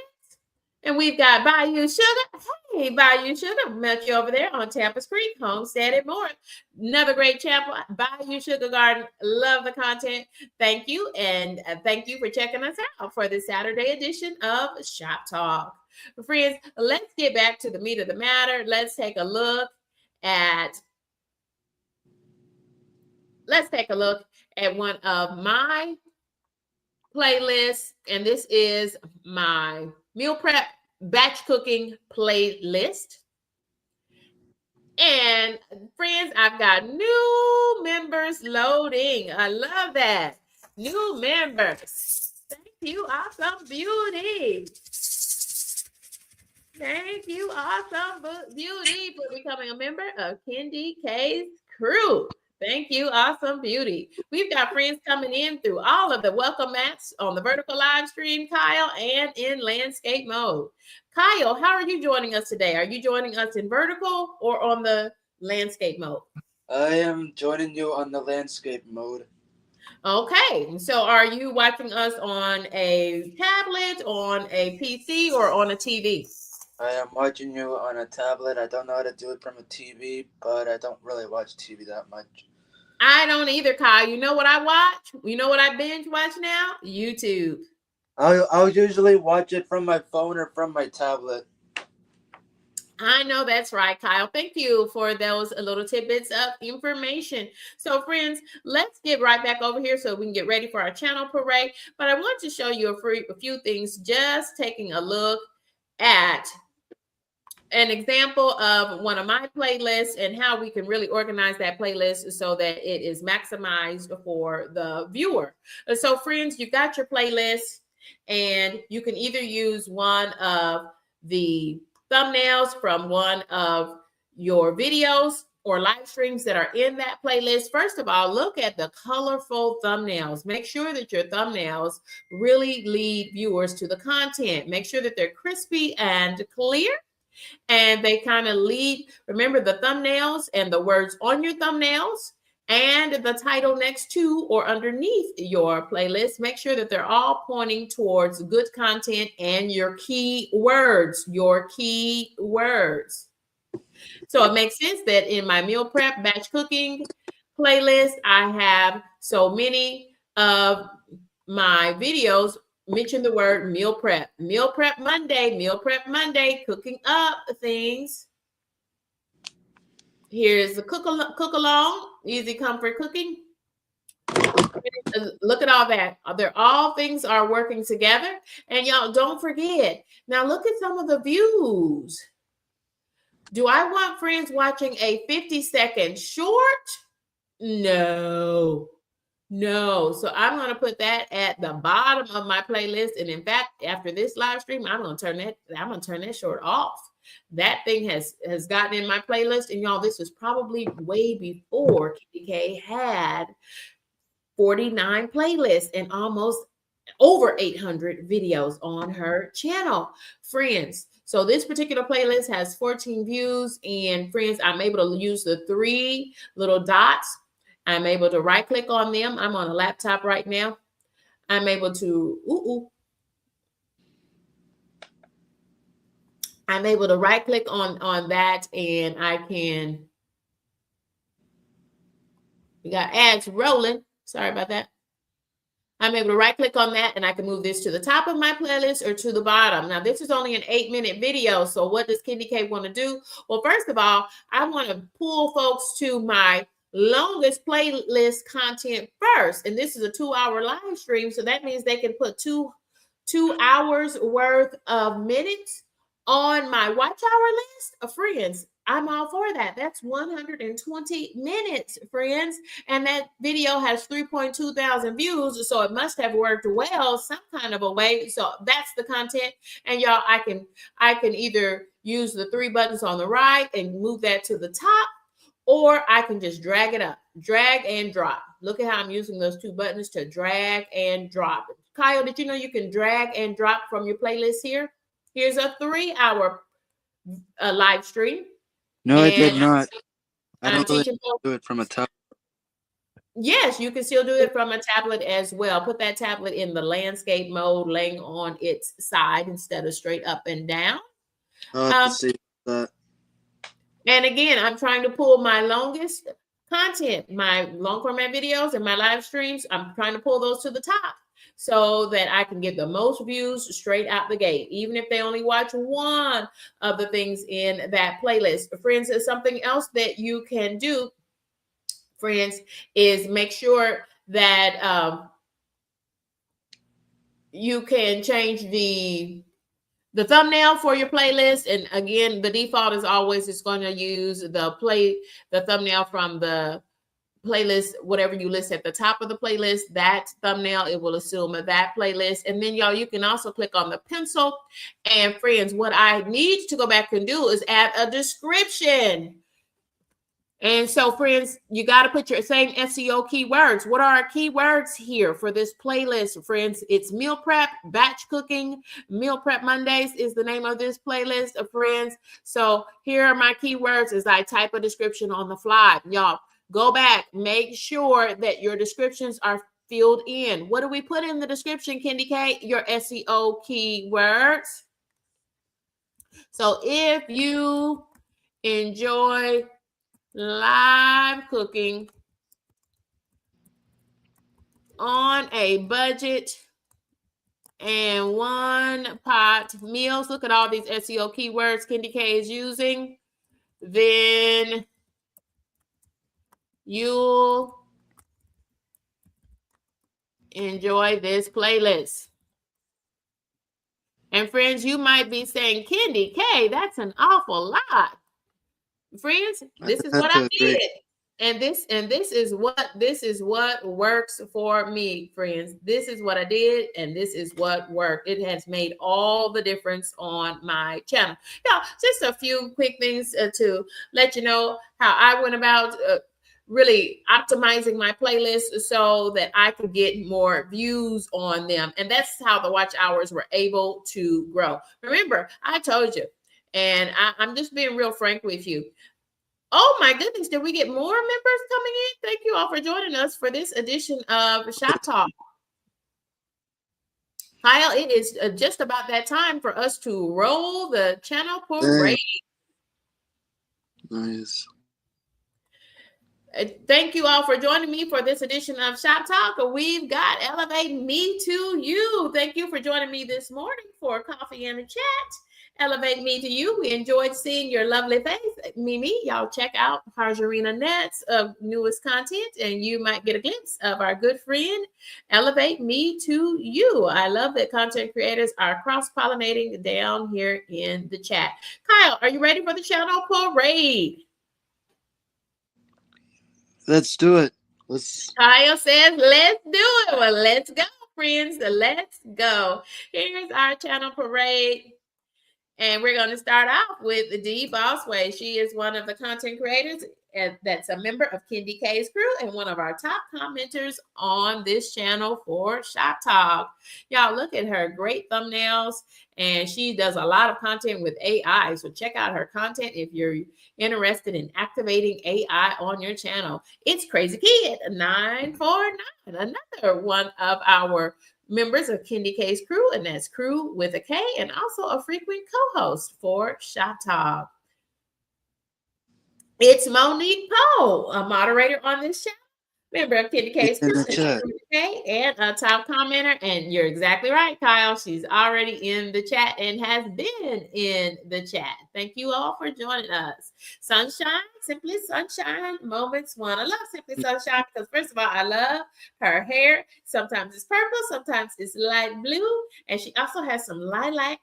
And we've got Bayou Sugar. Hey, Bayou Sugar, met you over there on Tampa's Creek, Homestead and more. Another great channel, Bayou Sugar Garden. Love the content. Thank you. And thank you for checking us out for the Saturday edition of Shop Talk. Friends, let's get back to the meat of the matter. Let's take a look at one of my playlists. And this is my meal prep batch cooking playlist. And friends, I've got new members loading. I love that. New members. Thank you, Awesome Beauty. Thank you, Awesome Beauty, for becoming a member of Kendi K's crew. Thank you, Awesome Beauty. We've got friends coming in through all of the welcome mats on the vertical live stream, Kyle, and in landscape mode. Kyle, how are you joining us today? Are you joining us in vertical or on the landscape mode? I am joining you on the landscape mode. Okay, so are you watching us on a tablet, on a PC, or on a TV? I am watching you on a tablet. I don't know how to do it from a TV, but I don't really watch TV that much. I don't either, Kyle. You know what I watch? You know what I binge watch now? YouTube. I'll usually watch it from my phone or from my tablet. I know that's right, Kyle. Thank you for those little tidbits of information. So, friends, let's get right back over here so we can get ready for our channel parade. But I want to show you a few things, just taking a look at an example of one of my playlists and how we can really organize that playlist so that it is maximized for the viewer. So friends, you've got your playlist and you can either use one of the thumbnails from one of your videos or live streams that are in that playlist, first of all, look at the colorful thumbnails. Make sure that your thumbnails really lead viewers to the content. Make sure that they're crispy and clear, and they kind of lead. Remember, the thumbnails and the words on your thumbnails and the title next to or underneath your playlist, make sure that they're all pointing towards good content and your key words, So it makes sense that in my meal prep batch cooking playlist, I have so many of my videos mention the word meal prep. Meal prep Monday, cooking up things. Here's the cook along, easy comfort cooking. Look at all that. They're all things are working together. And y'all don't forget. Now look at some of the views. Do I want friends watching a 50-second short? No. So I'm going to put that at the bottom of my playlist. And in fact, after this live stream, I'm going to turn that short off. That thing has gotten in my playlist. And y'all, this was probably way before KDK had 49 playlists and almost over 800 videos on her channel. Friends, so this particular playlist has 14 views, and friends, I'm able to use the 3 little dots. I'm able to right click on them. I'm on a laptop right now. I'm able to, I'm able to right click on that, and I can, we got ads rolling. Sorry about that. I'm able to right click on that, and I can move this to the top of my playlist or to the bottom. Now, this is only an 8-minute video. So what does Candy K want to do? Well, first of all, I want to pull folks to my longest playlist content first. And this is a 2-hour live stream. So that means they can put two hours worth of minutes on my watch hour list of friends. I'm all for that. That's 120 minutes, friends. And that video has 3.2 thousand views. So it must have worked well some kind of a way. So that's the content. And y'all, I can either use the 3 buttons on the right and move that to the top, or I can just drag it up, drag and drop. Look at how I'm using those 2 buttons to drag and drop. Kyle, did you know you can drag and drop from your playlist here? Here's a 3-hour live stream. No, I did not. I I'm don't really teaching folks. do it from a tablet. Yes, you can still do it from a tablet as well. Put that tablet in the landscape mode, laying on its side instead of straight up and down. I'll have to see that. And again, I'm trying to pull my longest content, my long format videos and my live streams. I'm trying to pull those to the top so that I can get the most views straight out the gate, even if they only watch one of the things in that playlist. Friends, something else that you can do, friends, is make sure that you can change the thumbnail for your playlist. And again, the default is always it's going to use the thumbnail from the playlist, whatever you list at the top of the playlist, that thumbnail, it will assume that playlist. And then y'all, you can also click on the pencil. And friends, what I need to go back and do is add a description. And so, friends, you got to put your same SEO keywords. What are our keywords here for this playlist, friends? It's meal prep, batch cooking. Meal prep Mondays is the name of this playlist, friends. So here are my keywords as I type a description on the fly. Y'all, go back. Make sure that your descriptions are filled in. What do we put in the description, Candy K? Your SEO keywords. So if you enjoy live cooking on a budget and one pot meals, look at all these SEO keywords Candy K is using, then you'll enjoy this playlist. And friends, you might be saying, Candy K, that's an awful lot. Friends, this is what I did. And this is what works for me, friends. This is what I did, and this is what worked. It has made all the difference on my channel. Now, just a few quick things to let you know how I went about really optimizing my playlist so that I could get more views on them. And that's how the watch hours were able to grow. Remember, I told you, and I'm just being real frank with you. Oh my goodness, did we get more members coming in? Thank you all for joining us for this edition of Shop Talk. Kyle, it is just about that time for us to roll the channel parade. Nice. Thank you all for joining me for this edition of Shop Talk. We've got Elevate Me to You. Thank you for joining me this morning for coffee and a chat. Elevate Me to You. We enjoyed seeing your lovely face. Mimi, y'all check out Harjarina Net's newest content, and you might get a glimpse of our good friend, Elevate Me to You. I love that content creators are cross-pollinating down here in the chat. Kyle, are you ready for the channel parade? Let's do it. Kyle says, let's do it. Well, let's go, friends. Let's go. Here's our channel parade. And we're going to start off with Dee Bossway. She is one of the content creators that's a member of Kendi K's crew and one of our top commenters on this channel for Shop Talk. Y'all look at her great thumbnails, and she does a lot of content with AI. So check out her content if you're interested in activating AI on your channel. It's Crazy Kid 949, another one of our members of Kendi K's crew, and that's crew with a K, and also a frequent co-host for Shop Talk. It's Monique Poe, a moderator on this channel, member of Kendi K's crew, and a top commenter. And you're exactly right, Kyle. She's already in the chat and has been in the chat. Thank you all for joining us. Sunshine, Simply Sunshine Moments 1. I love Simply Sunshine because, first of all, I love her hair. Sometimes it's purple, sometimes it's light blue. And she also has some light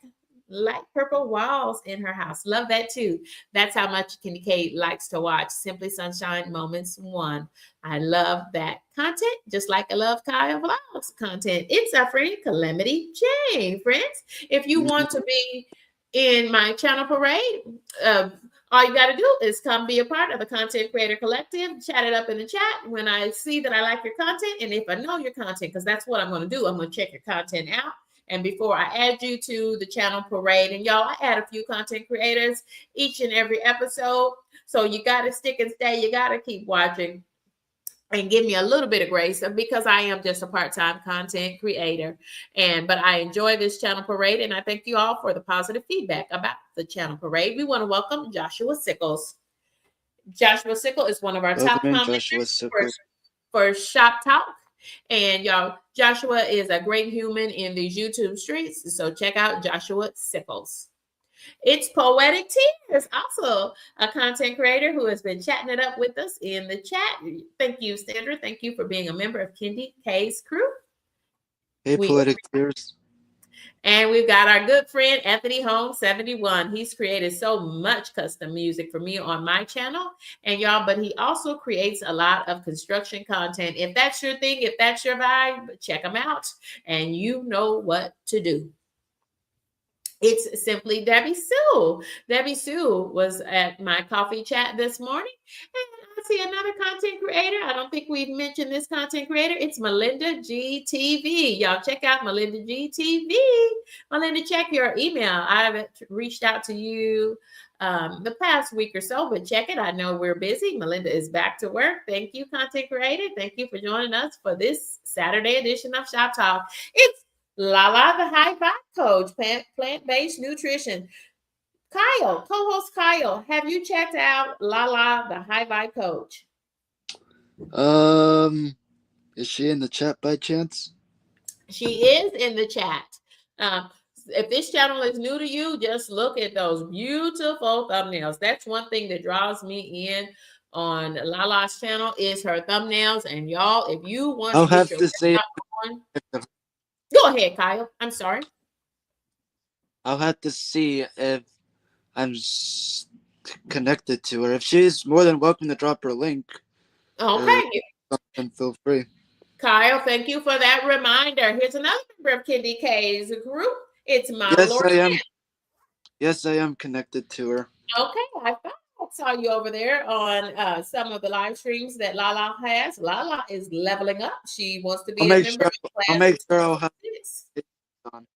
purple walls in her house. Love that too. That's how much Kendi K likes to watch Simply Sunshine Moments 1. I love that content, just like I love Kyle Vlogs content. It's our friend Calamity Jane, friends. If you want to be in my channel parade, all you got to do is come be a part of the Content Creator Collective. Chat it up in the chat when I see that I like your content, and if I know your content, because that's what I'm going to do. I'm going to check your content out. And before I add you to the channel parade, and y'all, I add a few content creators each and every episode. So you got to stick and stay. You got to keep watching and give me a little bit of grace because I am just a part-time content creator. But I enjoy this channel parade, and I thank you all for the positive feedback about the channel parade. We want to welcome Joshua Sickles. Joshua Sickles is one of our top commenters for Shop Talk. And y'all, Joshua is a great human in these YouTube streets. So check out Joshua Sickles. It's Poetic Tears, also a content creator who has been chatting it up with us in the chat. Thank you, Sandra. Thank you for being a member of Kendi K's crew. Hey, Poetic Tears. And we've got our good friend, Anthony Holmes 71. He's created so much custom music for me on my channel. And y'all, but he also creates a lot of construction content. If that's your thing, if that's your vibe, check him out. And you know what to do. It's simply Debbie Sue. Debbie Sue was at my coffee chat this morning. And I see another content creator. I don't think we've mentioned this content creator. It's Melinda GTV. Y'all check out Melinda GTV. Melinda, check your email. I haven't reached out to you the past week or so, but check it. I know we're busy. Melinda is back to work. Thank you, content creator. Thank you for joining us for this Saturday edition of Shop Talk. It's Lala, the high vibe coach, plant-based nutrition. Kyle, co-host Kyle, have you checked out Lala, the high vibe coach? Is she in the chat by chance? She is in the chat. If this channel is new to you, just look at those beautiful thumbnails. That's one thing that draws me in on Lala's channel is her thumbnails. And y'all, if you want I'll to have get to say on, go ahead, Kyle. I'm sorry. I'll have to see if I'm connected to her. If she's more than welcome to drop her link Okay. Something, feel free. Kyle, thank you for that reminder. Here's another member of Candy K's group. It's Mama Yes, Lori. I am. Yes, I am connected to her. Okay, I saw you over there on some of the live streams that Lala has. Lala is leveling up. She wants to I'll be a make member sure. of I'll class of make sure I'll have 2026. it on.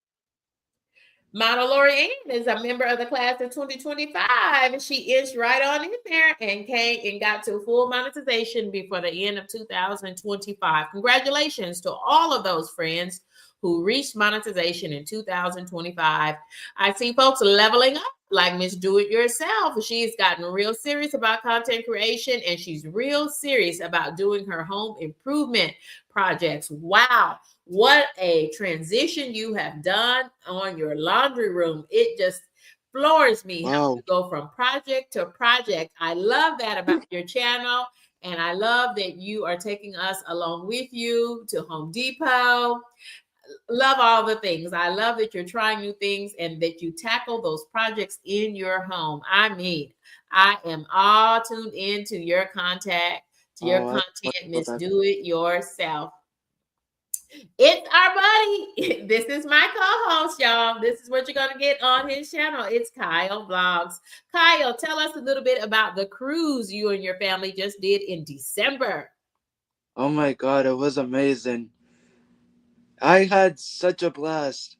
Mona Lori Ann is a member of the class of 2025, and she is right on in there and came and got to full monetization before the end of 2025. Congratulations to all of those friends who reached monetization in 2025. I see folks leveling up like Miss Do It Yourself. She's gotten real serious about content creation, and she's real serious about doing her home improvement projects. Wow. What a transition you have done on your laundry room. It just floors me how you go from project to project. I love that about your channel. And I love that you are taking us along with you to Home Depot. Love all the things. I love that you're trying new things and that you tackle those projects in your home. I mean, I am all tuned into your content, Oh, Miss Do It Yourself. It's our buddy. This is my co-host, y'all. This is what you're going to get on his channel. It's Kyle Vlogs. Kyle, tell us a little bit about the cruise you and your family just did in December. Oh my God, it was amazing. I had such a blast.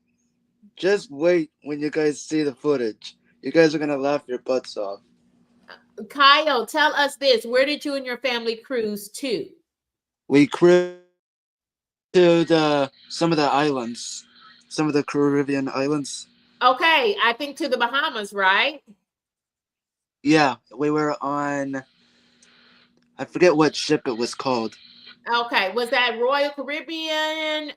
Just wait when you guys see the footage. You guys are gonna laugh your butts off. Kyle, tell us this. Where did you and your family cruise to? We cruised to some of the islands, some of the Caribbean islands. Okay, I think to the Bahamas, right? Yeah, we were on. I forget what ship it was called. Okay, was that Royal Caribbean?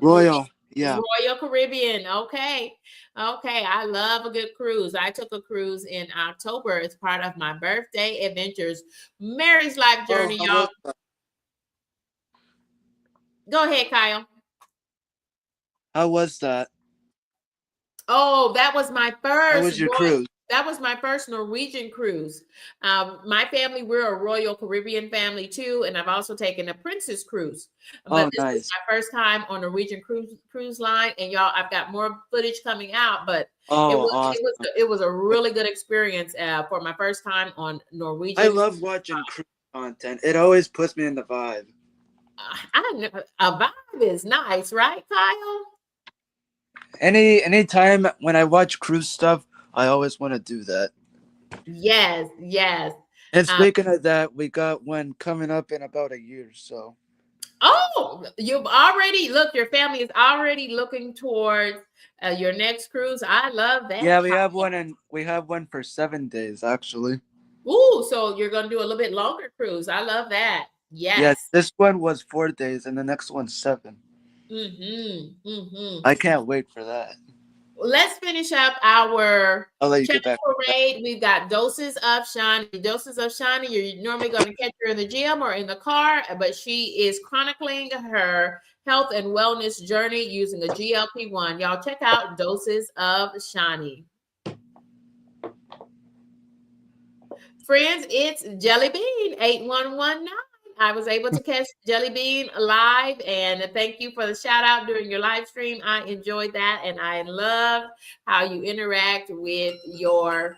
Royal. Yeah. Royal Caribbean. Okay. Okay. I love a good cruise. I took a cruise in October as part of my birthday adventures. Mary's life journey, y'all. Go ahead, Kyle. How was that? Oh, that was my How first was your cruise? That was my first Norwegian cruise. My family, we're a Royal Caribbean family too, and I've also taken a Princess cruise. But this was my first time on Norwegian cruise line, and y'all, I've got more footage coming out. But Awesome. it was a really good experience for my first time on Norwegian. I love watching cruise content. It always puts me in the vibe. I know a vibe is nice, right, Kyle? Any time when I watch cruise stuff, I always want to do that. Yes, yes. And speaking of that, we got one coming up in about a year, so. Oh, you've already look. Your family is already looking towards your next cruise. I love that. Yeah, we have one for 7 days actually. Ooh, so you're gonna do a little bit longer cruise. I love that. Yes. Yeah, this one was 4 days, and the next one's 7. I can't wait for that. Let's finish up our I'll let you channel get back. parade. We've got Doses of Shani. Doses of Shani, you're normally going to catch her in the gym or in the car, but she is chronicling her health and wellness journey using a GLP-1. Y'all check out Doses of Shani. Friends, it's Jelly Bean 8119. I was able to catch Jelly Bean live, and thank you for the shout out during your live stream. I enjoyed that, and I love how you interact with your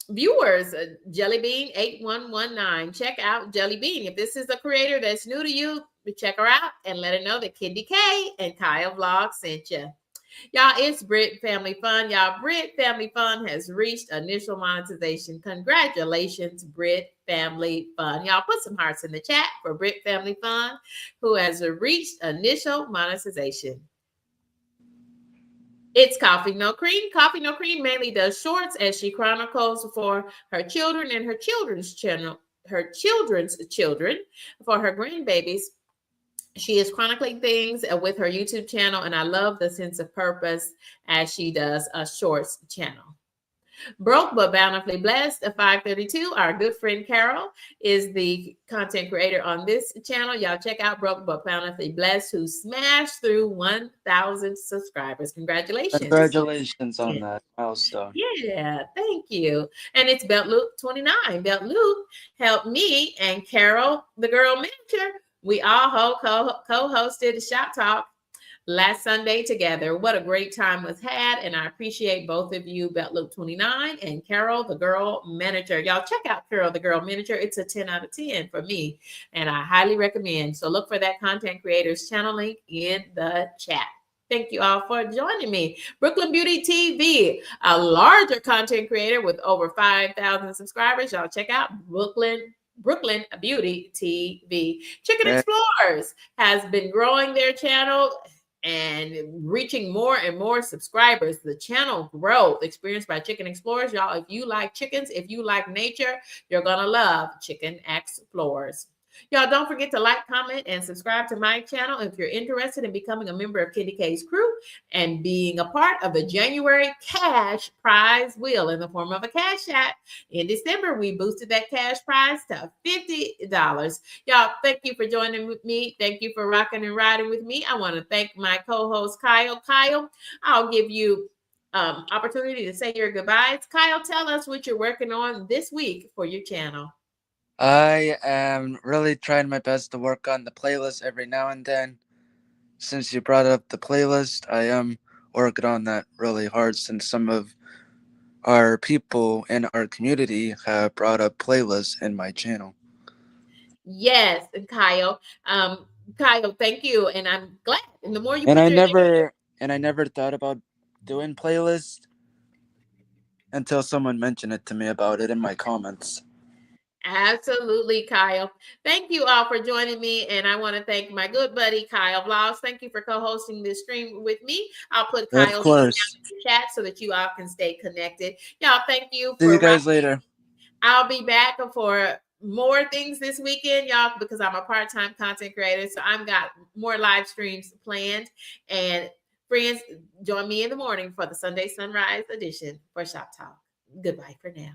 viewers. Jelly Bean 8119. Check out Jelly Bean. If this is a creator that's new to you, check her out and let her know that Candy K and Kyle Vlog sent you. Y'all, it's Brit Family Fun. Y'all, Brit Family Fun has reached initial monetization. Congratulations, Brit Family Fun. Y'all put some hearts in the chat for Brit Family Fun, who has reached initial monetization. It's Coffee No Cream. Coffee No Cream mainly does shorts as she chronicles for her children and her children's children, for her grandbabies. She is chronicling things with her YouTube channel, and I love the sense of purpose as she does a shorts channel. Broke but bountifully blessed. 532. Our good friend Carol is the content creator on this channel. Y'all check out Broke but bountifully blessed, who smashed through 1,000 subscribers. Congratulations. Congratulations on that milestone. Yeah, thank you. And it's Belt Loop 29. Belt Loop helped me and Carol, the girl manager. We all co-hosted Shop Talk last Sunday together. What a great time was had. And I appreciate both of you, Belt Loop 29 and Carol, the girl manager. Y'all check out Carol, the girl manager. It's a 10 out of 10 for me. And I highly recommend. So look for that content creators channel link in the chat. Thank you all for joining me. Brooklyn Beauty TV, a larger content creator with over 5,000 subscribers. Y'all check out Brooklyn Beauty TV. Chicken Right. Explorers has been growing their channel and reaching more and more subscribers. The channel growth experienced by Chicken Explorers. Y'all, if you like chickens, if you like nature, you're going to love Chicken Explorers. Y'all don't forget to like, comment, and subscribe to my channel if you're interested in becoming a member of Kenny K's crew and being a part of the January cash prize wheel in the form of a cash app. In December, we boosted that cash prize to $50. Y'all, thank you for joining with me. Thank you for rocking and riding with me. I want to thank my co-host, Kyle. Kyle, I'll give you opportunity to say your goodbyes. Kyle, tell us what you're working on this week for your channel. I am really trying my best to work on the playlist every now and then. Since you brought up the playlist, I am working on that really hard since some of our people in our community have brought up playlists in my channel. Yes, Kyle. Kyle, thank you. And I'm glad. And the more you And put I your never thought about doing playlists until someone mentioned it to me about it in my comments. Absolutely, Kyle. Thank you all for joining me. And I want to thank my good buddy, Kyle Vlogs. Thank you for co-hosting this stream with me. I'll put Of Kyle's link course. down in the chat so that you all can stay connected. Y'all, thank you See you for guys later. I'll be back for more things this weekend, y'all, because I'm a part-time content creator. So I've got more live streams planned. And friends, join me in the morning for the Sunday Sunrise edition for Shop Talk. Goodbye for now.